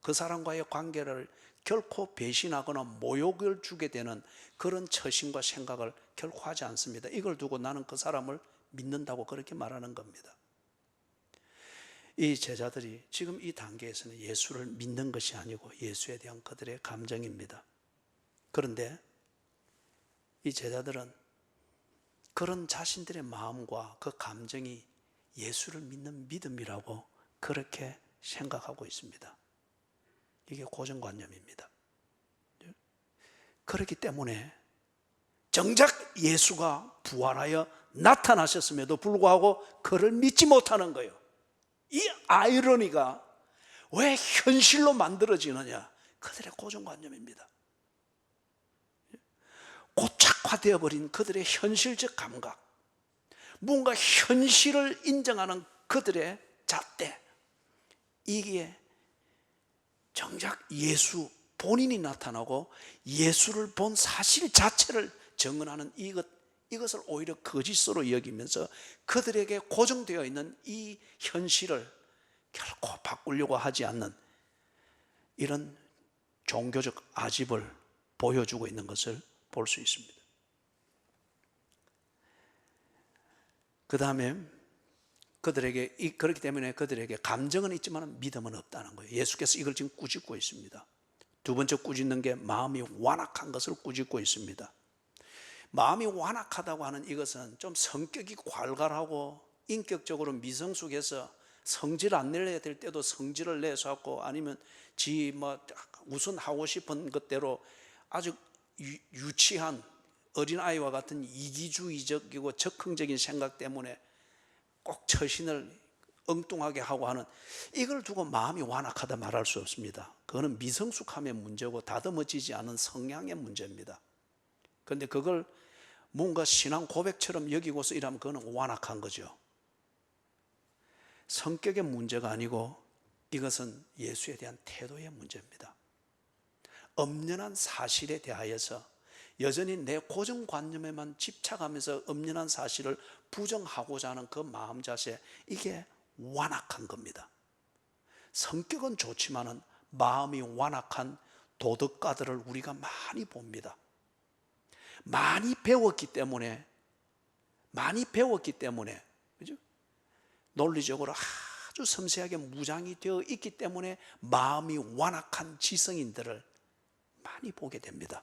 그 사람과의 관계를 결코 배신하거나 모욕을 주게 되는 그런 처신과 생각을 결코 하지 않습니다. 이걸 두고 나는 그 사람을 믿는다고 그렇게 말하는 겁니다. 이 제자들이 지금 이 단계에서는 예수를 믿는 것이 아니고 예수에 대한 그들의 감정입니다. 그런데 이 제자들은 그런 자신들의 마음과 그 감정이 예수를 믿는 믿음이라고 그렇게 생각하고 있습니다. 이게 고정관념입니다. 그렇기 때문에 정작 예수가 부활하여 나타나셨음에도 불구하고 그를 믿지 못하는 거예요. 이 아이러니가 왜 현실로 만들어지느냐? 그들의 고정관념입니다. 고착화되어 버린 그들의 현실적 감각, 뭔가 현실을 인정하는 그들의 잣대, 이게 정작 예수 본인이 나타나고 예수를 본 사실 자체를 증언하는 이것을 오히려 거짓으로 여기면서 그들에게 고정되어 있는 이 현실을 결코 바꾸려고 하지 않는 이런 종교적 아집을 보여주고 있는 것을 볼 수 있습니다. 그 다음에 그렇기 때문에 그들에게 감정은 있지만 믿음은 없다는 거예요. 예수께서 이걸 지금 꾸짖고 있습니다. 두 번째 꾸짖는 게 마음이 완악한 것을 꾸짖고 있습니다. 마음이 완악하다고 하는 이것은 좀 성격이 괄괄하고 인격적으로 미성숙해서 성질 안 내야 될 때도 성질을 내서하고 아니면 우선 하고 싶은 것대로 아주 유치한 어린아이와 같은 이기주의적이고 적흥적인 생각 때문에 꼭 처신을 엉뚱하게 하고 하는, 이걸 두고 마음이 완악하다 말할 수 없습니다. 그거는 미성숙함의 문제고 다듬어지지 않은 성향의 문제입니다. 그런데 그걸 뭔가 신앙 고백처럼 여기고서 이러면 그거는 완악한 거죠. 성격의 문제가 아니고 이것은 예수에 대한 태도의 문제입니다. 엄연한 사실에 대하여서 여전히 내 고정관념에만 집착하면서 엄연한 사실을 부정하고자 하는 그 마음 자세, 이게 완악한 겁니다. 성격은 좋지만은 마음이 완악한 도덕가들을 우리가 많이 봅니다. 많이 배웠기 때문에 그죠? 논리적으로 아주 섬세하게 무장이 되어 있기 때문에 마음이 완악한 지성인들을 많이 보게 됩니다.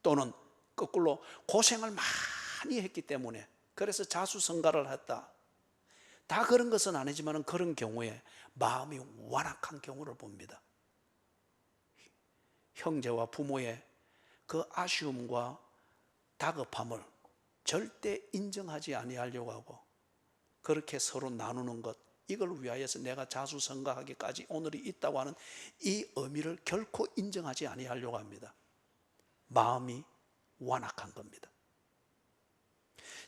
또는 거꾸로 고생을 많이 했기 때문에, 그래서 자수성가를 했다, 다 그런 것은 아니지만 그런 경우에 마음이 완악한 경우를 봅니다. 형제와 부모의 그 아쉬움과 다급함을 절대 인정하지 아니하려고 하고, 그렇게 서로 나누는 것, 이걸 위하여서 내가 자수성가하기까지 오늘이 있다고 하는 이 의미를 결코 인정하지 아니하려고 합니다. 마음이 완악한 겁니다.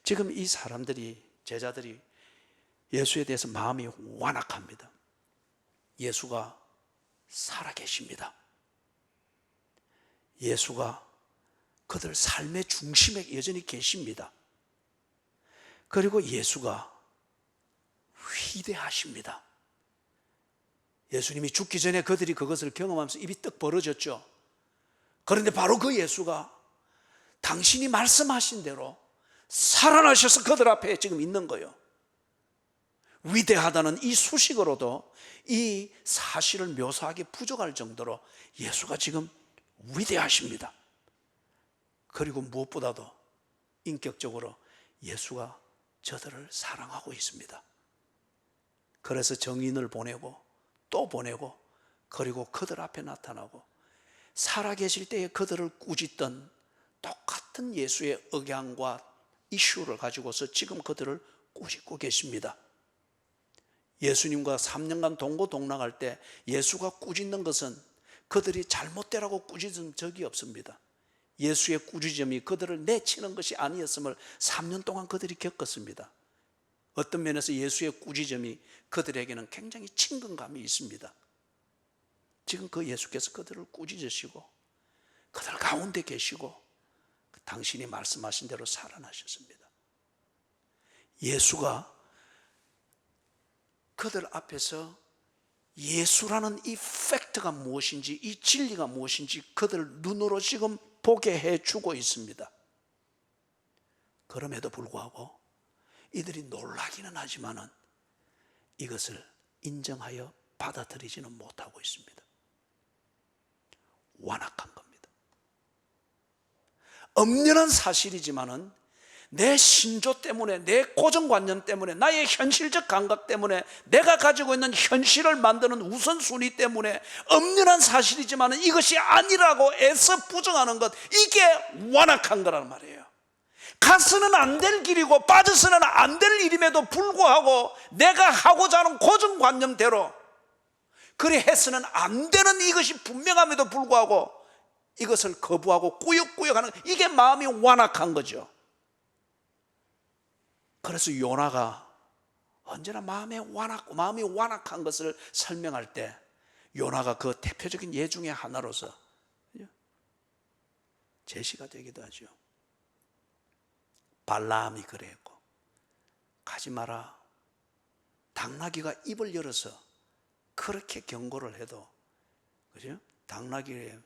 지금 이 사람들이, 제자들이 예수에 대해서 마음이 완악합니다. 예수가 살아계십니다. 예수가 그들 삶의 중심에 여전히 계십니다. 그리고 예수가 위대하십니다. 예수님이 죽기 전에 그들이 그것을 경험하면서 입이 떡 벌어졌죠. 그런데 바로 그 예수가 당신이 말씀하신 대로 살아나셔서 그들 앞에 지금 있는 거예요. 위대하다는 이 수식으로도 이 사실을 묘사하기 부족할 정도로 예수가 지금 위대하십니다. 그리고 무엇보다도 인격적으로 예수가 저들을 사랑하고 있습니다. 그래서 정인을 보내고 또 보내고, 그리고 그들 앞에 나타나고, 살아계실 때에 그들을 꾸짖던 똑같은 예수의 억양과 이슈를 가지고서 지금 그들을 꾸짖고 계십니다. 예수님과 3년간 동고동락할 때 예수가 꾸짖는 것은 그들이 잘못되라고 꾸짖은 적이 없습니다. 예수의 꾸짖음이 그들을 내치는 것이 아니었음을 3년 동안 그들이 겪었습니다. 어떤 면에서 예수의 꾸짖음이 그들에게는 굉장히 친근감이 있습니다. 지금 그 예수께서 그들을 꾸짖으시고 그들 가운데 계시고 당신이 말씀하신 대로 살아나셨습니다. 예수가 그들 앞에서 예수라는 이 팩트가 무엇인지, 이 진리가 무엇인지 그들 눈으로 지금 보게 해주고 있습니다. 그럼에도 불구하고 이들이 놀라기는 하지만은 이것을 인정하여 받아들이지는 못하고 있습니다. 완악한 겁니다. 엄연한 사실이지만은 내 신조 때문에, 내 고정관념 때문에, 나의 현실적 감각 때문에, 내가 가지고 있는 현실을 만드는 우선순위 때문에 엄연한 사실이지만 이것이 아니라고 애써 부정하는 것, 이게 완악한 거란 말이에요. 가서는 안 될 길이고 빠져서는 안 될 일임에도 불구하고 내가 하고자 하는 고정관념대로 그리 해서는 안 되는 이것이 분명함에도 불구하고 이것을 거부하고 꾸역꾸역하는, 이게 마음이 완악한 거죠. 그래서 요나가 언제나 마음이 완악한 것을 설명할 때 요나가 그 대표적인 예 중에 하나로서 제시가 되기도 하죠. 발라함이 그랬고, 가지 마라. 당나귀가 입을 열어서 그렇게 경고를 해도, 그죠? 당나귀를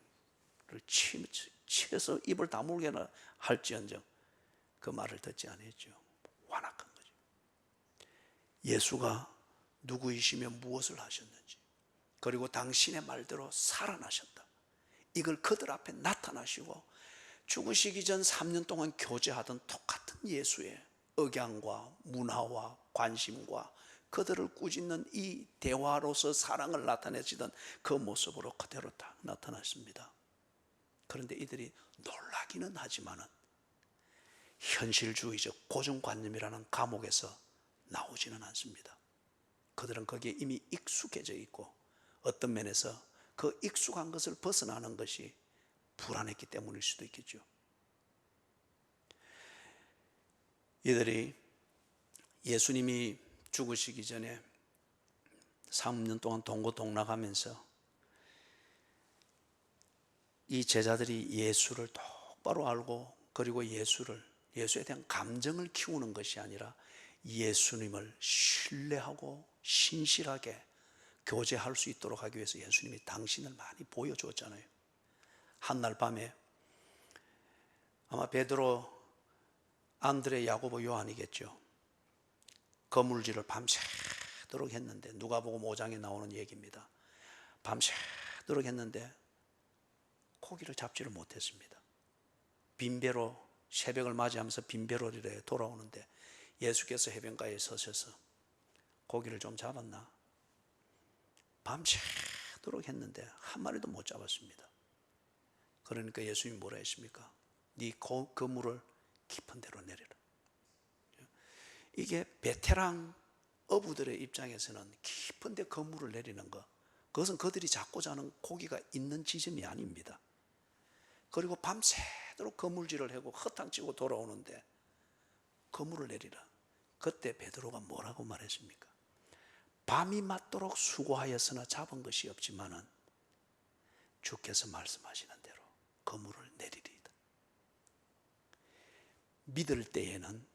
치해서 입을 다물게나 할지언정 그 말을 듣지 않았죠. 완악한 거죠. 예수가 누구이시며 무엇을 하셨는지, 그리고 당신의 말대로 살아나셨다, 이걸 그들 앞에 나타나시고, 죽으시기 전 3년 동안 교제하던 똑같은 예수의 억양과 문화와 관심과 그들을 꾸짖는 이 대화로서 사랑을 나타내시던 그 모습으로 그대로 딱 나타났습니다. 그런데 이들이 놀라기는 하지만은 현실주의적 고정관념이라는 감옥에서 나오지는 않습니다. 그들은 거기에 이미 익숙해져 있고, 어떤 면에서 그 익숙한 것을 벗어나는 것이 불안했기 때문일 수도 있겠죠. 이들이 예수님이 죽으시기 전에 3년 동안 동고동락하면서 이 제자들이 예수를 똑바로 알고, 그리고 예수에 대한 감정을 키우는 것이 아니라 예수님을 신뢰하고 신실하게 교제할 수 있도록 하기 위해서 예수님이 당신을 많이 보여주었잖아요. 한날 밤에 아마 베드로, 안드레, 야고보, 요한이겠죠. 거물질을 밤새도록 했는데, 누가복음 5장에 나오는 얘기입니다. 밤새도록 했는데 고기를 잡지를 못했습니다. 빈배로, 새벽을 맞이하면서 빈배로 돌아오는데 예수께서 해변가에 서셔서 고기를 좀 잡았나? 밤새도록 했는데 한 마리도 못 잡았습니다. 그러니까 예수님이 뭐라 했습니까? 네 그물을 깊은 데로 내려라. 이게 베테랑 어부들의 입장에서는 깊은 데 그물을 내리는 것, 그것은 그들이 잡고 자는 고기가 있는 지점이 아닙니다. 그리고 밤새도록 그물질을 하고 허탕치고 돌아오는데 그물을 내리라. 그때 베드로가 뭐라고 말했습니까? 밤이 맞도록 수고하였으나 잡은 것이 없지만은 주께서 말씀하시는 대로 그물을 내리리이다. 믿을 때에는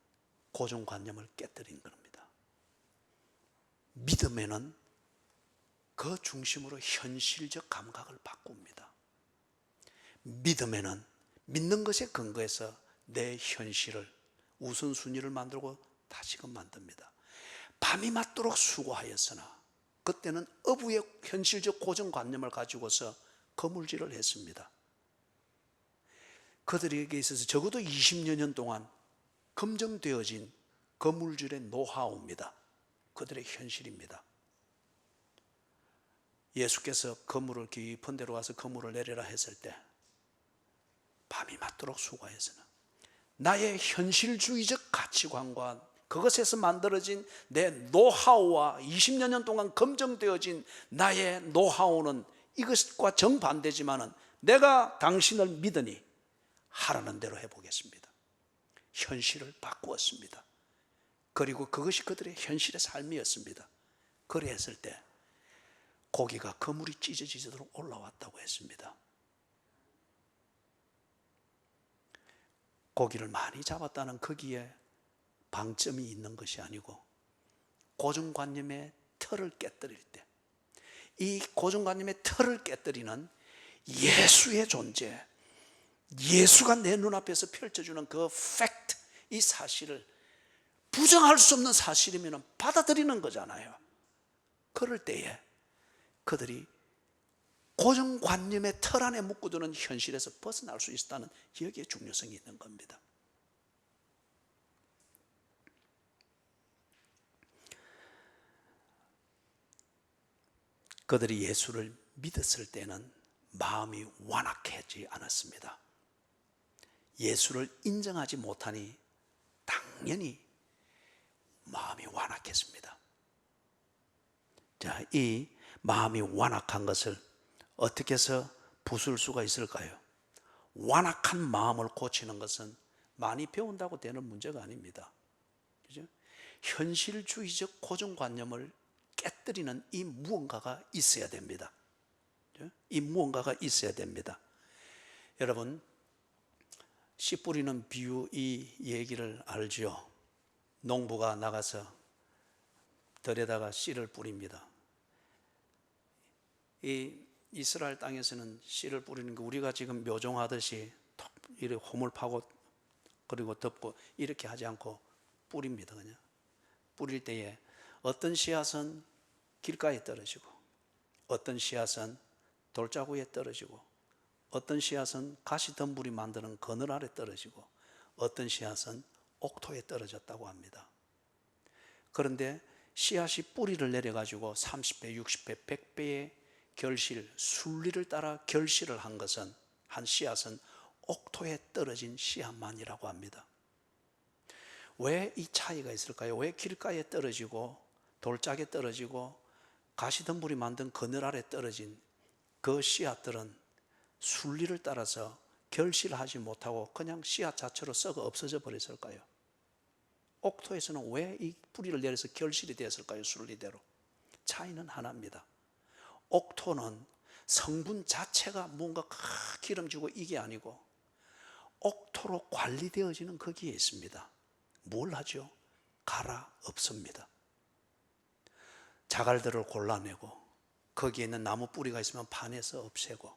고정관념을 깨뜨린 겁니다. 믿음에는 그 중심으로 현실적 감각을 바꿉니다. 믿음에는 믿는 것에 근거해서 내 현실을, 우선순위를 만들고 다시금 만듭니다. 밤이 맞도록 수고하였으나, 그때는 어부의 현실적 고정관념을 가지고서 거물질을 했습니다. 그들에게 있어서 적어도 20여 년 동안 검증되어진 거물질의 노하우입니다. 그들의 현실입니다. 예수께서 그물을 깊은 데로 가서 그물을 내리라 했을 때 밤이 맞도록 수고하였으나, 나의 현실주의적 가치관과 그것에서 만들어진 내 노하우와 20여 년 동안 검증되어진 나의 노하우는 이것과 정반대지만은 내가 당신을 믿으니 하라는 대로 해보겠습니다. 현실을 바꾸었습니다. 그리고 그것이 그들의 현실의 삶이었습니다. 그래 했을 때 고기가 그물이 찢어지도록 올라왔다고 했습니다. 고기를 많이 잡았다는 거기에 방점이 있는 것이 아니고, 고정관념의 틀을 깨뜨릴 때, 이 고정관념의 틀을 깨뜨리는 예수의 존재, 예수가 내 눈앞에서 펼쳐주는 그 팩트, 이 사실을 부정할 수 없는 사실이면 받아들이는 거잖아요. 그럴 때에 그들이 고정관념의 틀 안에 묶어두는 현실에서 벗어날 수 있다는 여기에 중요성이 있는 겁니다. 그들이 예수를 믿었을 때는 마음이 완악하지 않았습니다. 예수를 인정하지 못하니 당연히 마음이 완악했습니다. 자, 이 마음이 완악한 것을 어떻게 해서 부술 수가 있을까요? 완악한 마음을 고치는 것은 많이 배운다고 되는 문제가 아닙니다. 그죠? 현실주의적 고정관념을 깨뜨리는 이 무언가가 있어야 됩니다. 이 무언가가 있어야 됩니다. 여러분, 씨 뿌리는 비유 이 얘기를 알죠. 농부가 나가서 들에다가 씨를 뿌립니다. 이 이스라엘 땅에서는 씨를 뿌리는 거 우리가 지금 묘종하듯이 이렇게 홈을 파고 그리고 덮고 이렇게 하지 않고 뿌립니다. 그냥 뿌릴 때에 어떤 씨앗은 길가에 떨어지고, 어떤 씨앗은 돌자구에 떨어지고, 어떤 씨앗은 가시덤불이 만드는 그늘 아래 떨어지고, 어떤 씨앗은 옥토에 떨어졌다고 합니다. 그런데 씨앗이 뿌리를 내려가지고 30배, 60배, 100배의 결실, 순리를 따라 결실을 한 것은, 한 씨앗은 옥토에 떨어진 씨앗만이라고 합니다. 왜 이 차이가 있을까요? 왜 길가에 떨어지고 돌짝에 떨어지고 가시덤불이 만든 그늘 아래 떨어진 그 씨앗들은 순리를 따라서 결실하지 못하고 그냥 씨앗 자체로 썩어 없어져 버렸을까요? 옥토에서는 왜 이 뿌리를 내려서 결실이 되었을까요? 순리대로. 차이는 하나입니다. 옥토는 성분 자체가 뭔가 기름지고 이게 아니고 옥토로 관리되어지는 거기에 있습니다. 뭘 하죠? 갈아엎습니다. 자갈들을 골라내고 거기에 있는 나무 뿌리가 있으면 파내서 없애고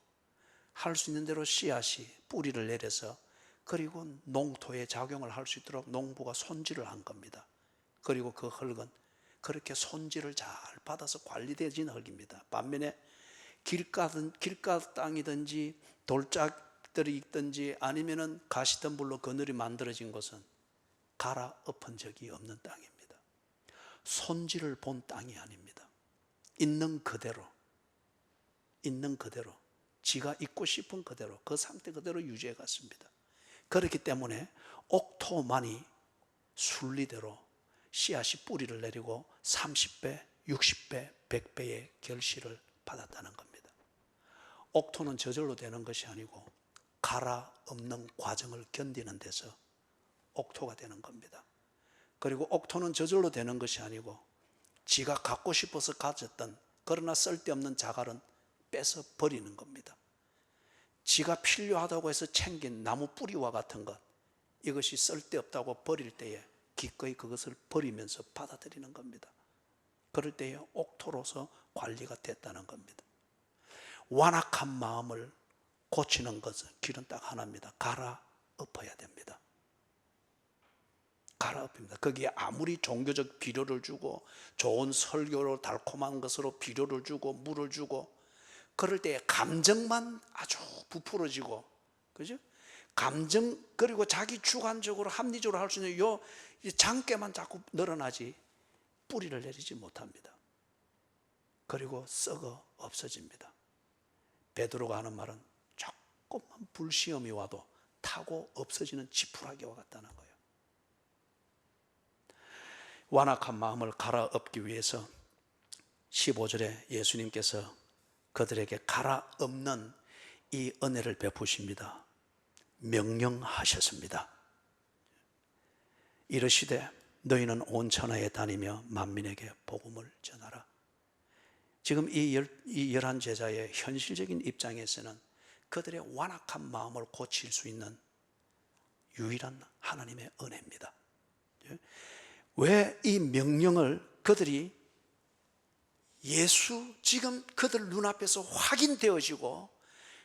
할 수 있는 대로 씨앗이 뿌리를 내려서 그리고 농토에 작용을 할 수 있도록 농부가 손질을 한 겁니다. 그리고 그 흙은 그렇게 손질을 잘 받아서 관리되어진 흙입니다. 반면에 길가 땅이든지 돌짝들이 있든지 아니면은 가시덤불로 그늘이 만들어진 곳은 갈아엎은 적이 없는 땅입니다. 손질을 본 땅이 아닙니다. 있는 그대로 지가 있고 싶은 그대로 그 상태 그대로 유지해 갔습니다. 그렇기 때문에 옥토만이 순리대로 씨앗이 뿌리를 내리고 30배, 60배, 100배의 결실을 받았다는 겁니다. 옥토는 저절로 되는 것이 아니고 갈아엎는 과정을 견디는 데서 옥토가 되는 겁니다. 그리고 옥토는 저절로 되는 것이 아니고 지가 갖고 싶어서 가졌던 그러나 쓸데없는 자갈은 뺏어 버리는 겁니다. 지가 필요하다고 해서 챙긴 나무 뿌리와 같은 것, 이것이 쓸데없다고 버릴 때에 기꺼이 그것을 버리면서 받아들이는 겁니다. 그럴 때에 옥토로서 관리가 됐다는 겁니다. 완악한 마음을 고치는 것은 길은 딱 하나입니다. 갈아엎어야 됩니다. 갈아엎습니다. 거기에 아무리 종교적 비료를 주고 좋은 설교로 달콤한 것으로 비료를 주고 물을 주고 그럴 때 감정만 아주 부풀어지고, 그죠? 감정 그리고 자기 주관적으로 합리적으로 할 수 있는 요 장깨만 자꾸 늘어나지 뿌리를 내리지 못합니다. 그리고 썩어 없어집니다. 베드로가 하는 말은 조금만 불시험이 와도 타고 없어지는 지푸라기와 같다는 거예요. 완악한 마음을 갈아엎기 위해서 15절에 예수님께서 그들에게 갈아엎는 이 은혜를 베푸십니다. 명령하셨습니다. 이르시되 너희는 온 천하에 다니며 만민에게 복음을 전하라. 지금 이 11 제자의 현실적인 입장에서는 그들의 완악한 마음을 고칠 수 있는 유일한 하나님의 은혜입니다. 왜 이 명령을 그들이 예수 지금 그들 눈앞에서 확인되어지고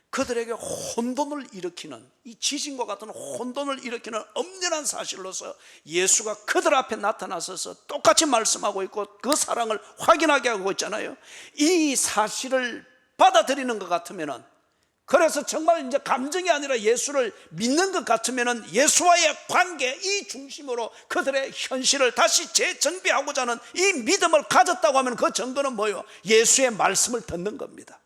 그들에게 혼돈을 일으키는 이 지진과 같은 혼돈을 일으키는 엄연한 사실로서 예수가 그들 앞에 나타나서서 똑같이 말씀하고 있고 그 사랑을 확인하게 하고 있잖아요. 이 사실을 받아들이는 것 같으면은, 그래서 정말 이제 감정이 아니라 예수를 믿는 것 같으면은 예수와의 관계 이 중심으로 그들의 현실을 다시 재정비하고자 하는 이 믿음을 가졌다고 하면 그 증거는 뭐예요? 예수의 말씀을 듣는 겁니다.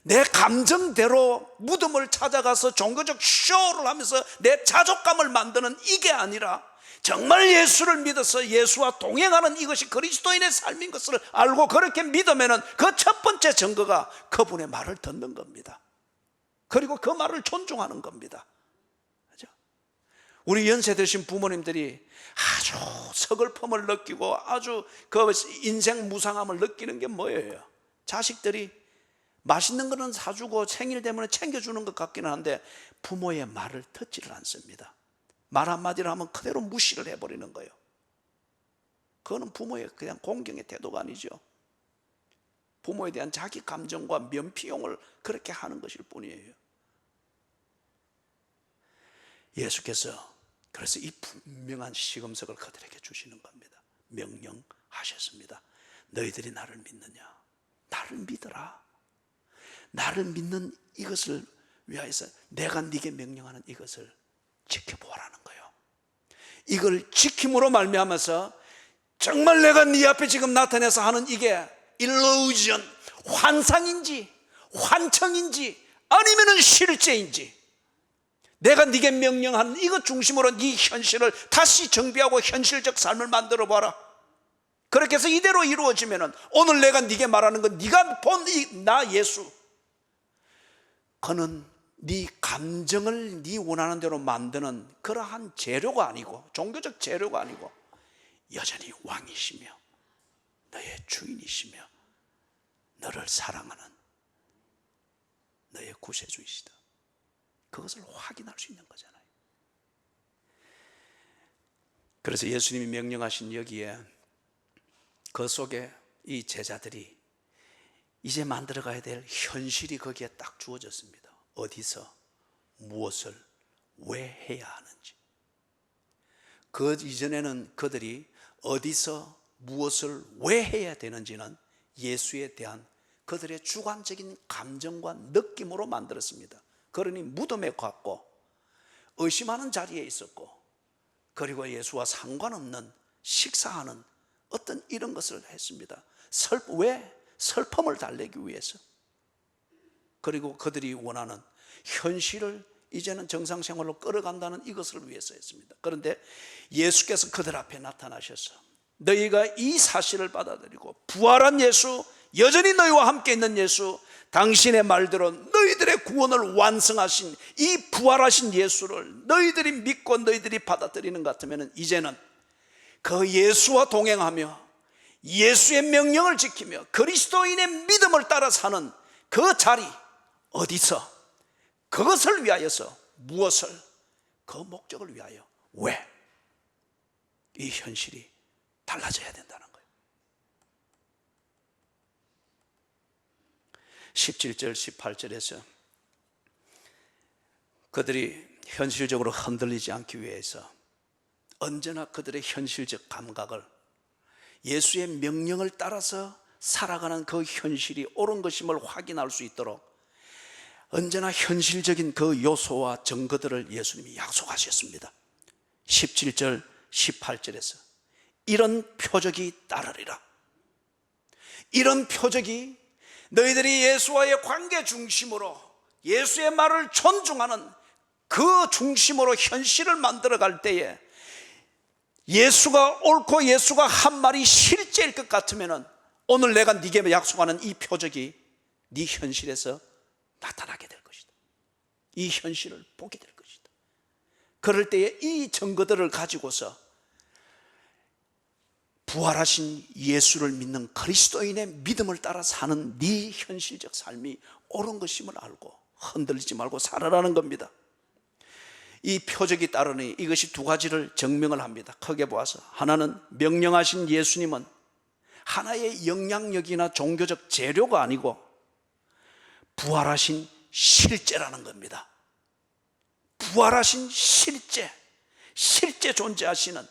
내 감정대로 무덤을 찾아가서 종교적 쇼를 하면서 내 자족감을 만드는 이게 아니라 정말 예수를 믿어서 예수와 동행하는 이것이 그리스도인의 삶인 것을 알고 그렇게 믿으면 그 첫 번째 증거가 그분의 말을 듣는 겁니다. 그리고 그 말을 존중하는 겁니다. 그죠? 우리 연세 드신 부모님들이 아주 서글픔을 느끼고 아주 그 인생 무상함을 느끼는 게 뭐예요? 자식들이 맛있는 거는 사주고 생일 되면 챙겨주는 것 같기는 한데 부모의 말을 듣지를 않습니다. 말 한마디를 하면 그대로 무시를 해버리는 거예요. 그거는 부모의 그냥 공경의 태도가 아니죠. 부모에 대한 자기 감정과 면피용을 그렇게 하는 것일 뿐이에요. 예수께서 그래서 이 분명한 시금석을 그들에게 주시는 겁니다. 명령하셨습니다. 너희들이 나를 믿느냐? 나를 믿어라. 나를 믿는 이것을 위하여서 내가 네게 명령하는 이것을 지켜보라는 거예요. 이걸 지킴으로 말미암아서 정말 내가 네 앞에 지금 나타내서 하는 이게 일루전, 환상인지 환청인지 아니면 실제인지 내가 네게 명령하는 이것 중심으로 네 현실을 다시 정비하고 현실적 삶을 만들어 봐라. 그렇게 해서 이대로 이루어지면은 오늘 내가 네게 말하는 건 네가 본 나 예수, 그는 네 감정을 네 원하는 대로 만드는 그러한 재료가 아니고 종교적 재료가 아니고 여전히 왕이시며 너의 주인이시며 너를 사랑하는 너의 구세주이시다. 그것을 확인할 수 있는 거잖아요. 그래서 예수님이 명령하신 여기에 그 속에 이 제자들이 이제 만들어가야 될 현실이 거기에 딱 주어졌습니다. 어디서 무엇을 왜 해야 하는지. 그 이전에는 그들이 어디서 무엇을 왜 해야 되는지는 예수에 대한 그들의 주관적인 감정과 느낌으로 만들었습니다. 그러니 무덤에 갔고 의심하는 자리에 있었고 그리고 예수와 상관없는 식사하는 어떤 이런 것을 했습니다. 왜? 슬픔을 달래기 위해서. 그리고 그들이 원하는 현실을 이제는 정상생활로 끌어간다는 이것을 위해서 했습니다. 그런데 예수께서 그들 앞에 나타나셔서 너희가 이 사실을 받아들이고 부활한 예수, 여전히 너희와 함께 있는 예수, 당신의 말대로 너희들의 구원을 완성하신 이 부활하신 예수를 너희들이 믿고 너희들이 받아들이는 것 같으면 이제는 그 예수와 동행하며 예수의 명령을 지키며 그리스도인의 믿음을 따라 사는 그 자리, 어디서, 그것을 위하여서 무엇을, 그 목적을 위하여 왜? 이 현실이 달라져야 된다는 거예요. 17절 18절에서 그들이 현실적으로 흔들리지 않기 위해서 언제나 그들의 현실적 감각을 예수의 명령을 따라서 살아가는 그 현실이 옳은 것임을 확인할 수 있도록 언제나 현실적인 그 요소와 증거들을 예수님이 약속하셨습니다. 17절 18절에서 이런 표적이 따르리라. 이런 표적이 너희들이 예수와의 관계 중심으로 예수의 말을 존중하는 그 중심으로 현실을 만들어갈 때에 예수가 옳고 예수가 한 말이 실제일 것 같으면 오늘 내가 네게 약속하는 이 표적이 네 현실에서 나타나게 될 것이다. 이 현실을 보게 될 것이다. 그럴 때에 이 증거들을 가지고서 부활하신 예수를 믿는 그리스도인의 믿음을 따라 사는 네 현실적 삶이 옳은 것임을 알고 흔들리지 말고 살아라는 겁니다. 이 표적이 따르니 이것이 두 가지를 증명을 합니다. 크게 보아서 하나는 명령하신 예수님은 하나의 영향력이나 종교적 재료가 아니고 부활하신 실제라는 겁니다. 부활하신 실제 존재하시는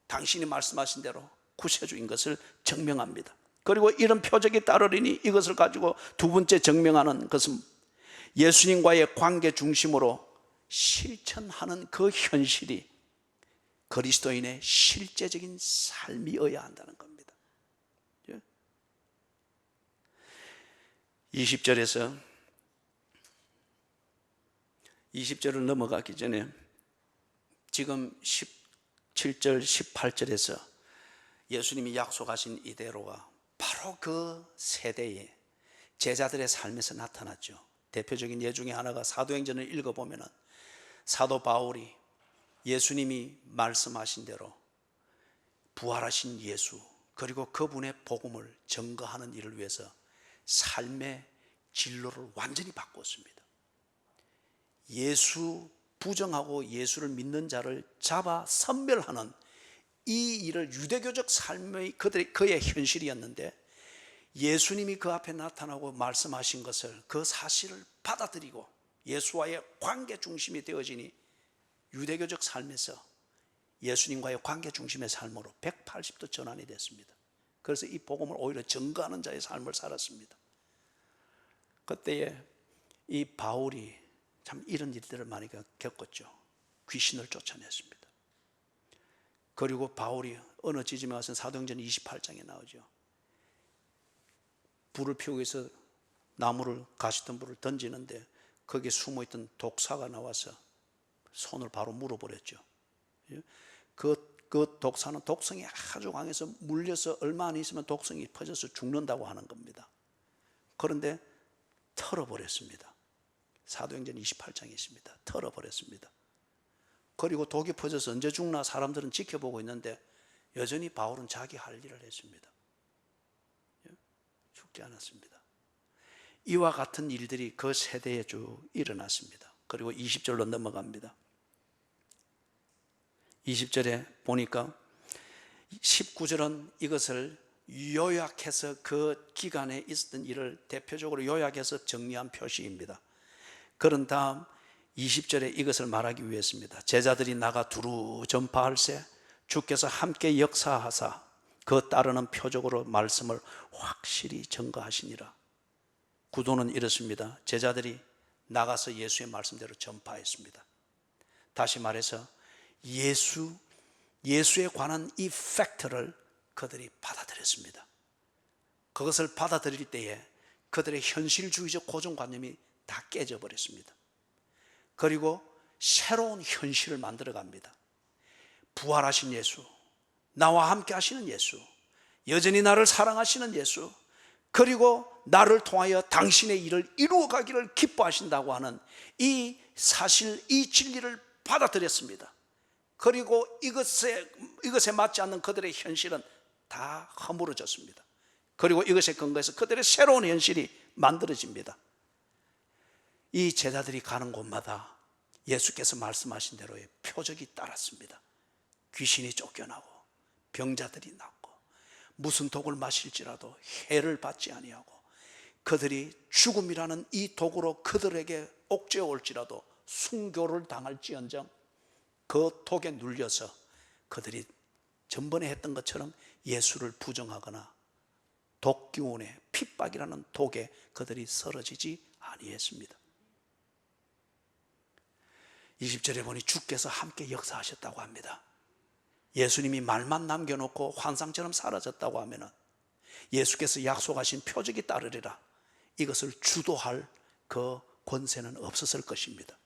당신이 말씀하신 대로 구세주인 것을 증명합니다. 그리고 이런 표적이 따르리니 이것을 가지고 두 번째 증명하는 것은 예수님과의 관계 중심으로 실천하는 그 현실이 그리스도인의 실제적인 삶이어야 한다는 겁니다. 20절에서 20절을 넘어가기 전에 지금 17절 18절에서 예수님이 약속하신 이대로가 바로 그 세대의 제자들의 삶에서 나타났죠. 대표적인 예 중에 하나가 사도행전을 읽어보면 사도 바울이 예수님이 말씀하신 대로 부활하신 예수 그리고 그분의 복음을 증거하는 일을 위해서 삶의 진로를 완전히 바꾸었습니다. 예수 부정하고 예수를 믿는 자를 잡아 선멸하는 이 일을 유대교적 삶의 그의 현실이었는데, 예수님이 그 앞에 나타나고 말씀하신 것을, 그 사실을 받아들이고 예수와의 관계 중심이 되어지니 유대교적 삶에서 예수님과의 관계 중심의 삶으로 180도 전환이 됐습니다. 그래서 이 복음을 오히려 증거하는 자의 삶을 살았습니다. 그때에 이 바울이 참 이런 일들을 많이 겪었죠. 귀신을 쫓아냈습니다. 그리고 바울이 어느 지점에 와서 사도행전 28장에 나오죠. 불을 피우기 위해서 나무를, 가시던 불을 던지는데 거기에 숨어있던 독사가 나와서 손을 바로 물어버렸죠. 그 독사는 독성이 아주 강해서 물려서 얼마 안 있으면 독성이 퍼져서 죽는다고 하는 겁니다. 그런데 털어버렸습니다. 사도행전 28장에 있습니다. 털어버렸습니다. 그리고 독이 퍼져서 언제 죽나 사람들은 지켜보고 있는데 여전히 바울은 자기 할 일을 했습니다. 죽지 않았습니다. 이와 같은 일들이 그 세대에 쭉 일어났습니다. 그리고 20절로 넘어갑니다. 20절에 보니까 19절은 이것을 요약해서 그 기간에 있었던 일을 대표적으로 요약해서 정리한 표시입니다. 그런 다음 20절에 이것을 말하기 위해서입니다. 제자들이 나가 두루 전파할세 주께서 함께 역사하사 그 따르는 표적으로 말씀을 확실히 증거하시니라. 구도는 이렇습니다. 제자들이 나가서 예수의 말씀대로 전파했습니다. 다시 말해서 예수에 관한 이 팩트를 그들이 받아들였습니다. 그것을 받아들일 때에 그들의 현실주의적 고정관념이 다 깨져버렸습니다. 그리고 새로운 현실을 만들어갑니다. 부활하신 예수, 나와 함께 하시는 예수, 여전히 나를 사랑하시는 예수, 그리고 나를 통하여 당신의 일을 이루어가기를 기뻐하신다고 하는 이 사실, 이 진리를 받아들였습니다. 그리고 이것에 맞지 않는 그들의 현실은 다 허물어졌습니다. 그리고 이것에 근거해서 그들의 새로운 현실이 만들어집니다. 이 제자들이 가는 곳마다 예수께서 말씀하신 대로의 표적이 따랐습니다. 귀신이 쫓겨나고 병자들이 낫고 무슨 독을 마실지라도 해를 받지 아니하고 그들이 죽음이라는 이 독으로 그들에게 옥죄어 올지라도 순교를 당할지언정 그 독에 눌려서 그들이 전번에 했던 것처럼 예수를 부정하거나 독기운의 핍박이라는 독에 그들이 쓰러지지 아니했습니다. 20절에 보니 주께서 함께 역사하셨다고 합니다. 예수님이 말만 남겨놓고 환상처럼 사라졌다고 하면 예수께서 약속하신 표적이 따르리라, 이것을 주도할 그 권세는 없었을 것입니다.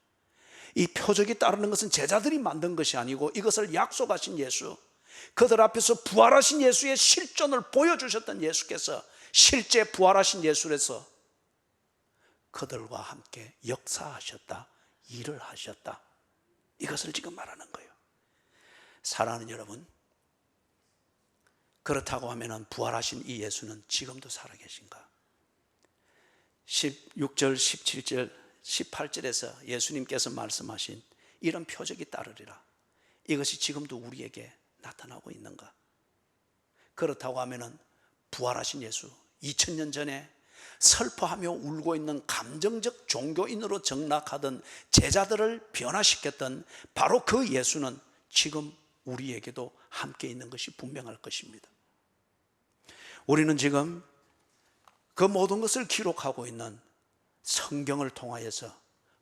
이 표적이 따르는 것은 제자들이 만든 것이 아니고 이것을 약속하신 예수, 그들 앞에서 부활하신 예수의 실존을 보여주셨던 예수께서 실제 부활하신 예수에서 그들과 함께 역사하셨다, 일을 하셨다, 이것을 지금 말하는 거예요. 사랑하는 여러분, 그렇다고 하면 부활하신 이 예수는 지금도 살아계신가? 16절, 17절, 18절에서 예수님께서 말씀하신 이런 표적이 따르리라, 이것이 지금도 우리에게 나타나고 있는가? 그렇다고 하면 부활하신 예수, 2000년 전에 슬퍼하며 울고 있는 감정적 종교인으로 정락하던 제자들을 변화시켰던 바로 그 예수는 지금 우리에게도 함께 있는 것이 분명할 것입니다. 우리는 지금 그 모든 것을 기록하고 있는 성경을 통하여서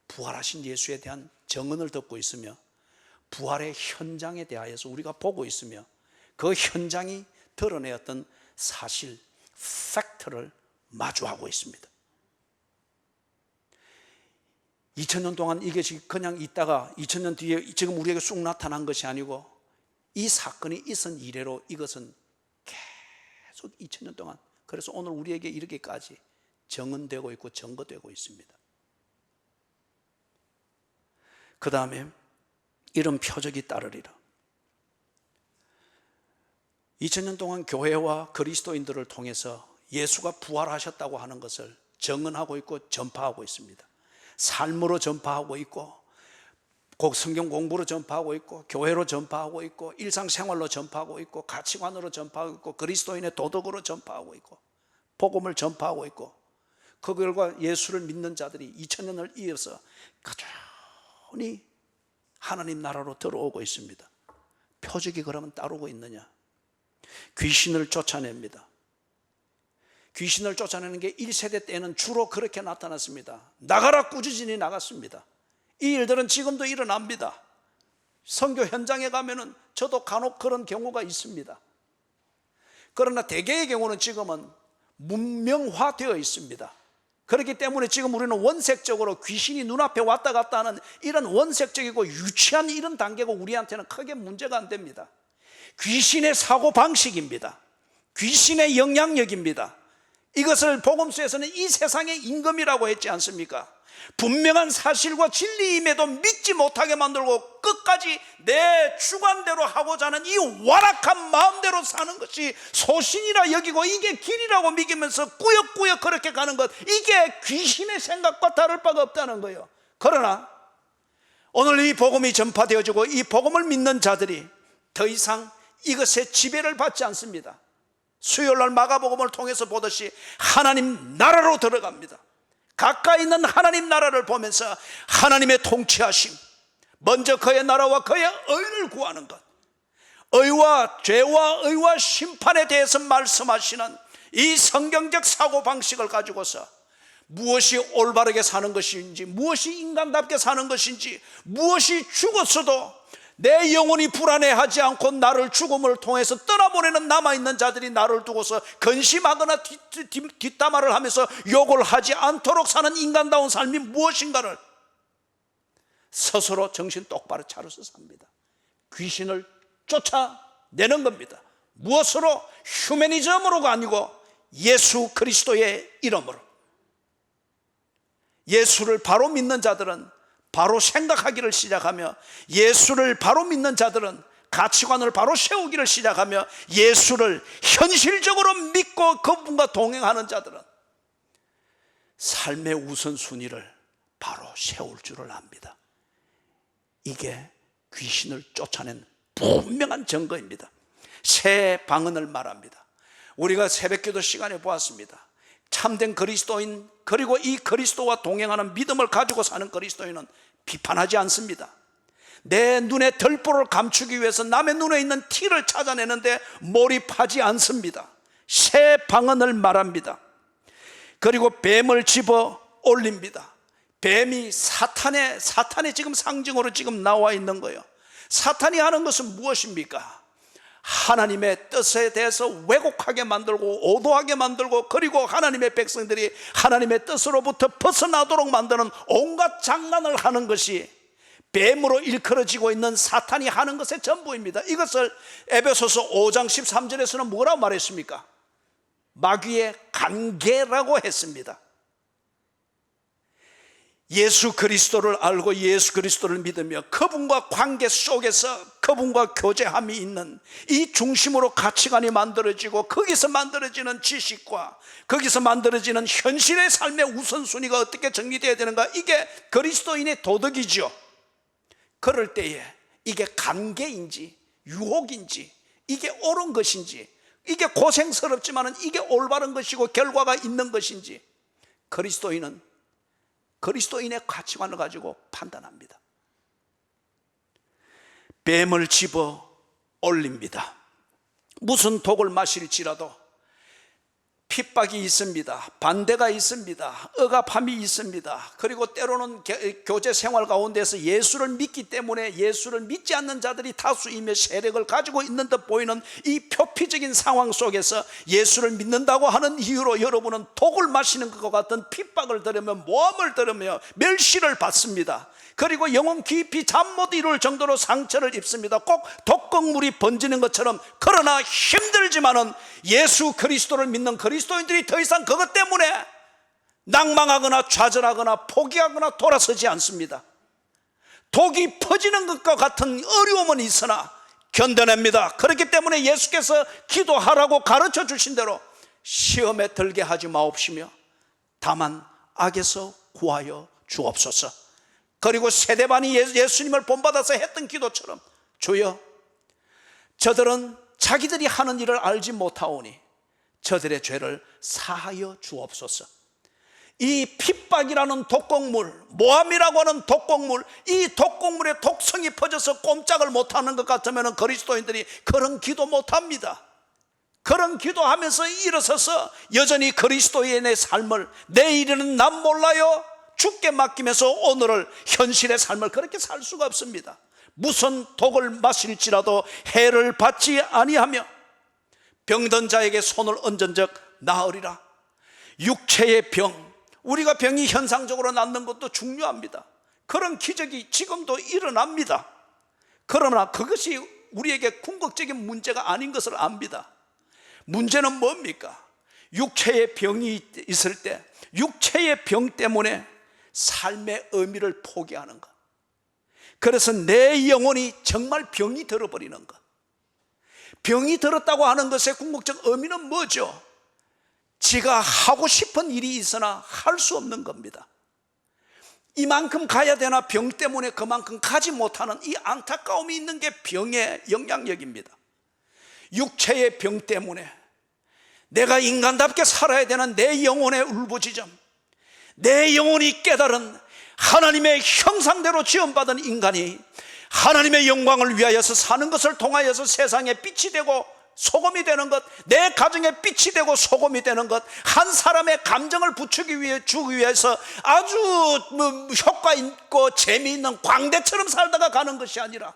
부활하신 예수에 대한 증언을 듣고 있으며 부활의 현장에 대하여서 우리가 보고 있으며 그 현장이 드러내었던 사실, 팩트를 마주하고 있습니다. 2000년 동안 이것이 그냥 있다가 2000년 뒤에 지금 우리에게 쑥 나타난 것이 아니고 이 사건이 있은 이래로 이것은 계속 2000년 동안, 그래서 오늘 우리에게 이렇게까지 정언되고 있고 증거되고 있습니다. 그 다음에 이런 표적이 따르리라. 2000년 동안 교회와 그리스도인들을 통해서 예수가 부활하셨다고 하는 것을 정언하고 있고 전파하고 있습니다. 삶으로 전파하고 있고, 성경 공부로 전파하고 있고, 교회로 전파하고 있고, 일상생활로 전파하고 있고, 가치관으로 전파하고 있고, 그리스도인의 도덕으로 전파하고 있고, 복음을 전파하고 있고, 그 결과 예수를 믿는 자들이 2000년을 이어서 꾸준히 하나님 나라로 들어오고 있습니다. 표적이 그러면 따르고 있느냐? 귀신을 쫓아냅니다. 귀신을 쫓아내는 게 1세대 때는 주로 그렇게 나타났습니다. 나가라 꾸짖으니 나갔습니다. 이 일들은 지금도 일어납니다. 선교 현장에 가면은 저도 간혹 그런 경우가 있습니다. 그러나 대개의 경우는 지금은 문명화되어 있습니다. 그렇기 때문에 지금 우리는 원색적으로 귀신이 눈앞에 왔다 갔다 하는 이런 원색적이고 유치한 이런 단계고 우리한테는 크게 문제가 안 됩니다. 귀신의 사고방식입니다. 귀신의 영향력입니다. 이것을 복음서에서는 이 세상의 임금이라고 했지 않습니까? 분명한 사실과 진리임에도 믿지 못하게 만들고 끝까지 내 주관대로 하고자 하는 이 완악한 마음대로 사는 것이 소신이라 여기고 이게 길이라고 믿으면서 꾸역꾸역 그렇게 가는 것, 이게 귀신의 생각과 다를 바가 없다는 거예요. 그러나 오늘 이 복음이 전파되어지고 이 복음을 믿는 자들이 더 이상 이것에 지배를 받지 않습니다. 수요일날 마가복음을 통해서 보듯이 하나님 나라로 들어갑니다. 가까이 있는 하나님 나라를 보면서 하나님의 통치하심, 먼저 그의 나라와 그의 의를 구하는 것, 의와 죄와 의와 심판에 대해서 말씀하시는 이 성경적 사고방식을 가지고서 무엇이 올바르게 사는 것인지, 무엇이 인간답게 사는 것인지, 무엇이 죽었어도 내 영혼이 불안해하지 않고 나를 죽음을 통해서 떠나보내는 남아있는 자들이 나를 두고서 근심하거나 뒷담화를 하면서 욕을 하지 않도록 사는 인간다운 삶이 무엇인가를 스스로 정신 똑바로 차려서 삽니다. 귀신을 쫓아내는 겁니다. 무엇으로? 휴머니즘으로가 아니고 예수 그리스도의 이름으로. 예수를 바로 믿는 자들은 바로 생각하기를 시작하며, 예수를 바로 믿는 자들은 가치관을 바로 세우기를 시작하며, 예수를 현실적으로 믿고 그분과 동행하는 자들은 삶의 우선순위를 바로 세울 줄을 압니다. 이게 귀신을 쫓아낸 분명한 증거입니다. 새 방언을 말합니다. 우리가 새벽기도 시간에 보았습니다. 참된 그리스도인, 그리고 이 그리스도와 동행하는 믿음을 가지고 사는 그리스도인은 비판하지 않습니다. 내 눈의 덜보를 감추기 위해서 남의 눈에 있는 티를 찾아내는데 몰입하지 않습니다. 새 방언을 말합니다. 그리고 뱀을 집어 올립니다. 뱀이 사탄의 지금 상징으로 지금 나와 있는 거예요. 사탄이 하는 것은 무엇입니까? 하나님의 뜻에 대해서 왜곡하게 만들고 오도하게 만들고, 그리고 하나님의 백성들이 하나님의 뜻으로부터 벗어나도록 만드는 온갖 장난을 하는 것이 뱀으로 일컬어지고 있는 사탄이 하는 것의 전부입니다. 이것을 에베소서 5장 13절에서는 뭐라고 말했습니까? 마귀의 관계라고 했습니다. 예수 그리스도를 알고 예수 그리스도를 믿으며 그분과 관계 속에서 그분과 교제함이 있는 이 중심으로 가치관이 만들어지고, 거기서 만들어지는 지식과 거기서 만들어지는 현실의 삶의 우선순위가 어떻게 정리되어야 되는가, 이게 그리스도인의 도덕이죠. 그럴 때에 이게 관계인지 유혹인지, 이게 옳은 것인지, 이게 고생스럽지만 이게 올바른 것이고 결과가 있는 것인지 그리스도인의 가치관을 가지고 판단합니다. 뱀을 집어 올립니다. 무슨 독을 마실지라도 핍박이 있습니다. 반대가 있습니다. 억압함이 있습니다. 그리고 때로는 교제 생활 가운데서 예수를 믿기 때문에 예수를 믿지 않는 자들이 다수이며 세력을 가지고 있는 듯 보이는 이 표피적인 상황 속에서 예수를 믿는다고 하는 이유로 여러분은 독을 마시는 것과 같은 핍박을 들으며 모함을 들으며 멸시를 받습니다. 그리고 영혼 깊이 잠 못 이룰 정도로 상처를 입습니다. 꼭 독극물이 번지는 것처럼. 그러나 힘들지만은 예수 그리스도를 믿는 그리스도인들이 더 이상 그것 때문에 낭망하거나 좌절하거나 포기하거나 돌아서지 않습니다. 독이 퍼지는 것과 같은 어려움은 있으나 견뎌냅니다. 그렇기 때문에 예수께서 기도하라고 가르쳐 주신 대로 시험에 들게 하지 마옵시며 다만 악에서 구하여 주옵소서. 그리고 세대반이 예수님을 본받아서 했던 기도처럼, 주여, 저들은 자기들이 하는 일을 알지 못하오니 저들의 죄를 사하여 주옵소서. 이 핍박이라는 독곡물, 모함이라고 하는 독곡물, 이 독곡물의 독성이 퍼져서 꼼짝을 못하는 것 같으면 그리스도인들이 그런 기도 못합니다. 그런 기도하면서 일어서서 여전히 그리스도인의 삶을, 내일은 난 몰라요, 주께 맡기면서 오늘을, 현실의 삶을 그렇게 살 수가 없습니다. 무슨 독을 마실지라도 해를 받지 아니하며 병든 자에게 손을 얹은 적 나으리라. 육체의 병, 우리가 병이 현상적으로 낫는 것도 중요합니다. 그런 기적이 지금도 일어납니다. 그러나 그것이 우리에게 궁극적인 문제가 아닌 것을 압니다. 문제는 뭡니까? 육체의 병이 있을 때 육체의 병 때문에 삶의 의미를 포기하는 것, 그래서 내 영혼이 정말 병이 들어버리는 것. 병이 들었다고 하는 것의 궁극적 의미는 뭐죠? 지가 하고 싶은 일이 있으나 할 수 없는 겁니다. 이만큼 가야 되나 병 때문에 그만큼 가지 못하는 이 안타까움이 있는 게 병의 영향력입니다. 육체의 병 때문에 내가 인간답게 살아야 되는 내 영혼의 울부짖음, 내 영혼이 깨달은 하나님의 형상대로 지음받은 인간이 하나님의 영광을 위하여서 사는 것을 통하여서 세상에 빛이 되고 소금이 되는 것, 내 가정에 빛이 되고 소금이 되는 것, 한 사람의 감정을 주기 위해서 아주 효과 있고 재미있는 광대처럼 살다가 가는 것이 아니라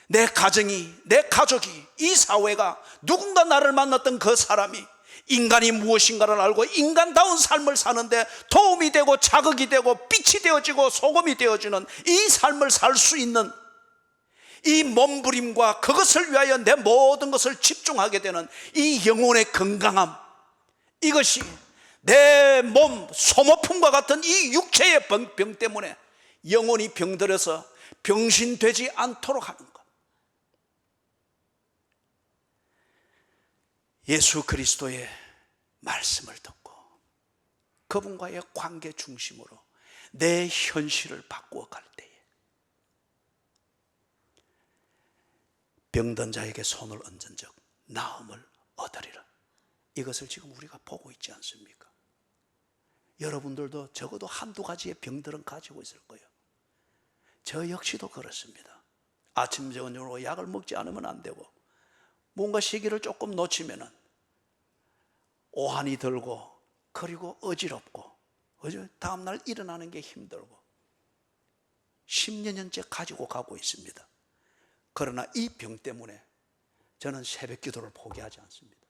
내 가정이, 내 가족이, 이 사회가, 누군가 나를 만났던 그 사람이 인간이 무엇인가를 알고 인간다운 삶을 사는데 도움이 되고 자극이 되고 빛이 되어지고 소금이 되어지는 이 삶을 살 수 있는 이 몸부림과 그것을 위하여 내 모든 것을 집중하게 되는 이 영혼의 건강함, 이것이 내 몸 소모품과 같은 이 육체의 병 때문에 영혼이 병들어서 병신되지 않도록 하는 것. 예수 그리스도의 말씀을 듣고 그분과의 관계 중심으로 내 현실을 바꾸어 갈 때에 병든 자에게 손을 얹은 적 나음을 얻으리라. 이것을 지금 우리가 보고 있지 않습니까? 여러분들도 적어도 한두 가지의 병들은 가지고 있을 거예요. 저 역시도 그렇습니다. 아침 저녁으로 약을 먹지 않으면 안 되고, 뭔가 시기를 조금 놓치면은 오한이 들고, 그리고 어지럽고, 다음날 일어나는 게 힘들고 10여 년째 가지고 가고 있습니다. 그러나 이 병 때문에 저는 새벽 기도를 포기하지 않습니다.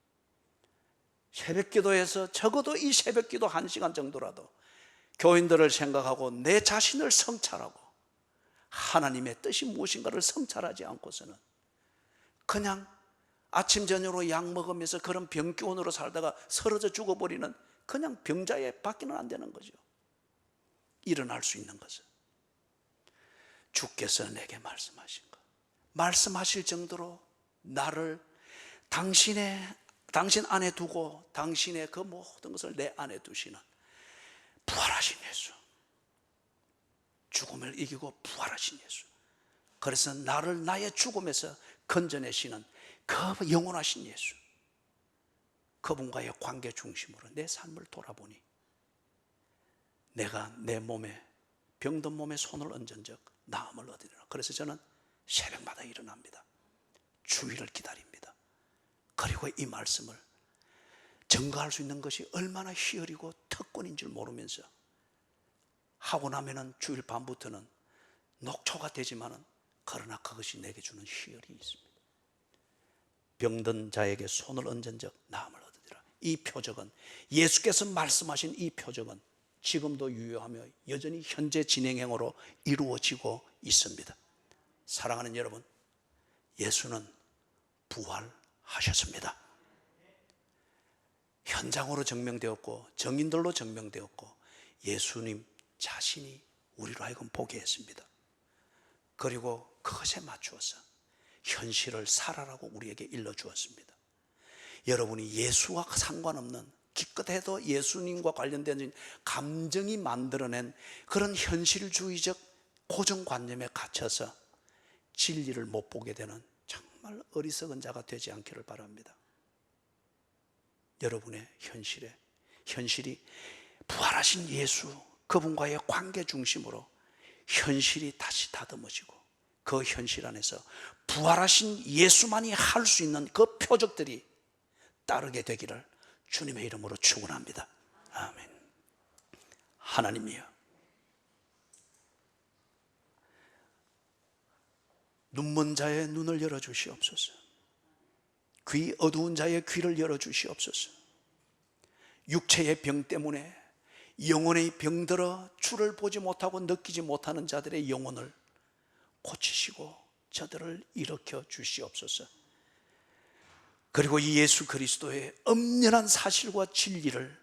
새벽 기도에서 적어도 이 새벽 기도 1시간 정도라도 교인들을 생각하고 내 자신을 성찰하고 하나님의 뜻이 무엇인가를 성찰하지 않고서는 그냥 아침 저녁으로 약 먹으면서 그런 병기운으로 살다가 쓰러져 죽어버리는 그냥 병자에 밖에는 안 되는 거죠. 일어날 수 있는 것은 주께서 내게 말씀하신 것, 말씀하실 정도로 나를 당신 안에 두고 당신의 그 모든 것을 내 안에 두시는 부활하신 예수, 죽음을 이기고 부활하신 예수, 그래서 나를 나의 죽음에서 건져내시는 그 영원하신 예수, 그분과의 관계 중심으로 내 삶을 돌아보니 내가 내 몸에, 병든 몸에 손을 얹은 적 나음을 얻으리라. 그래서 저는 새벽마다 일어납니다. 주일을 기다립니다. 그리고 이 말씀을 증거할 수 있는 것이 얼마나 희열이고 특권인 줄 모르면서 하고 나면은 주일 밤부터는 녹초가 되지만은, 그러나 그것이 내게 주는 희열이 있습니다. 병든 자에게 손을 얹은 적 나음을 얻으리라. 이 표적은, 예수께서 말씀하신 이 표적은 지금도 유효하며 여전히 현재 진행형으로 이루어지고 있습니다. 사랑하는 여러분, 예수는 부활하셨습니다. 현장으로 증명되었고 증인들로 증명되었고 예수님 자신이 우리로 하여금 보게 했습니다. 그리고 그것에 맞추어서 현실을 살아라고 우리에게 일러주었습니다. 여러분이 예수와 상관없는 기껏해도 예수님과 관련된 감정이 만들어낸 그런 현실주의적 고정관념에 갇혀서 진리를 못 보게 되는 정말 어리석은 자가 되지 않기를 바랍니다. 여러분의 현실이 부활하신 예수, 그분과의 관계 중심으로 현실이 다시 다듬어지고, 그 현실 안에서 부활하신 예수만이 할 수 있는 그 표적들이 따르게 되기를 주님의 이름으로 축원합니다. 아멘. 하나님이여, 눈먼 자의 눈을 열어주시옵소서. 귀 어두운 자의 귀를 열어주시옵소서. 육체의 병 때문에 영혼의 병들어 주를 보지 못하고 느끼지 못하는 자들의 영혼을 고치시고 저들을 일으켜 주시옵소서. 그리고 이 예수 그리스도의 엄연한 사실과 진리를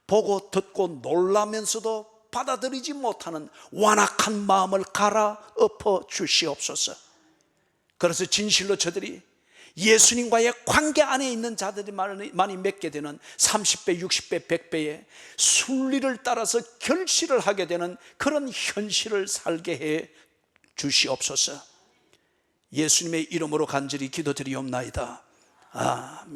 보고 듣고 놀라면서도 받아들이지 못하는 완악한 마음을 갈아엎어 주시옵소서. 그래서 진실로 저들이 예수님과의 관계 안에 있는 자들이 많이 맺게 되는 30배, 60배, 100배의 순리를 따라서 결실을 하게 되는 그런 현실을 살게 해 주시옵소서. 예수님의 이름으로 간절히 기도드리옵나이다. 아멘.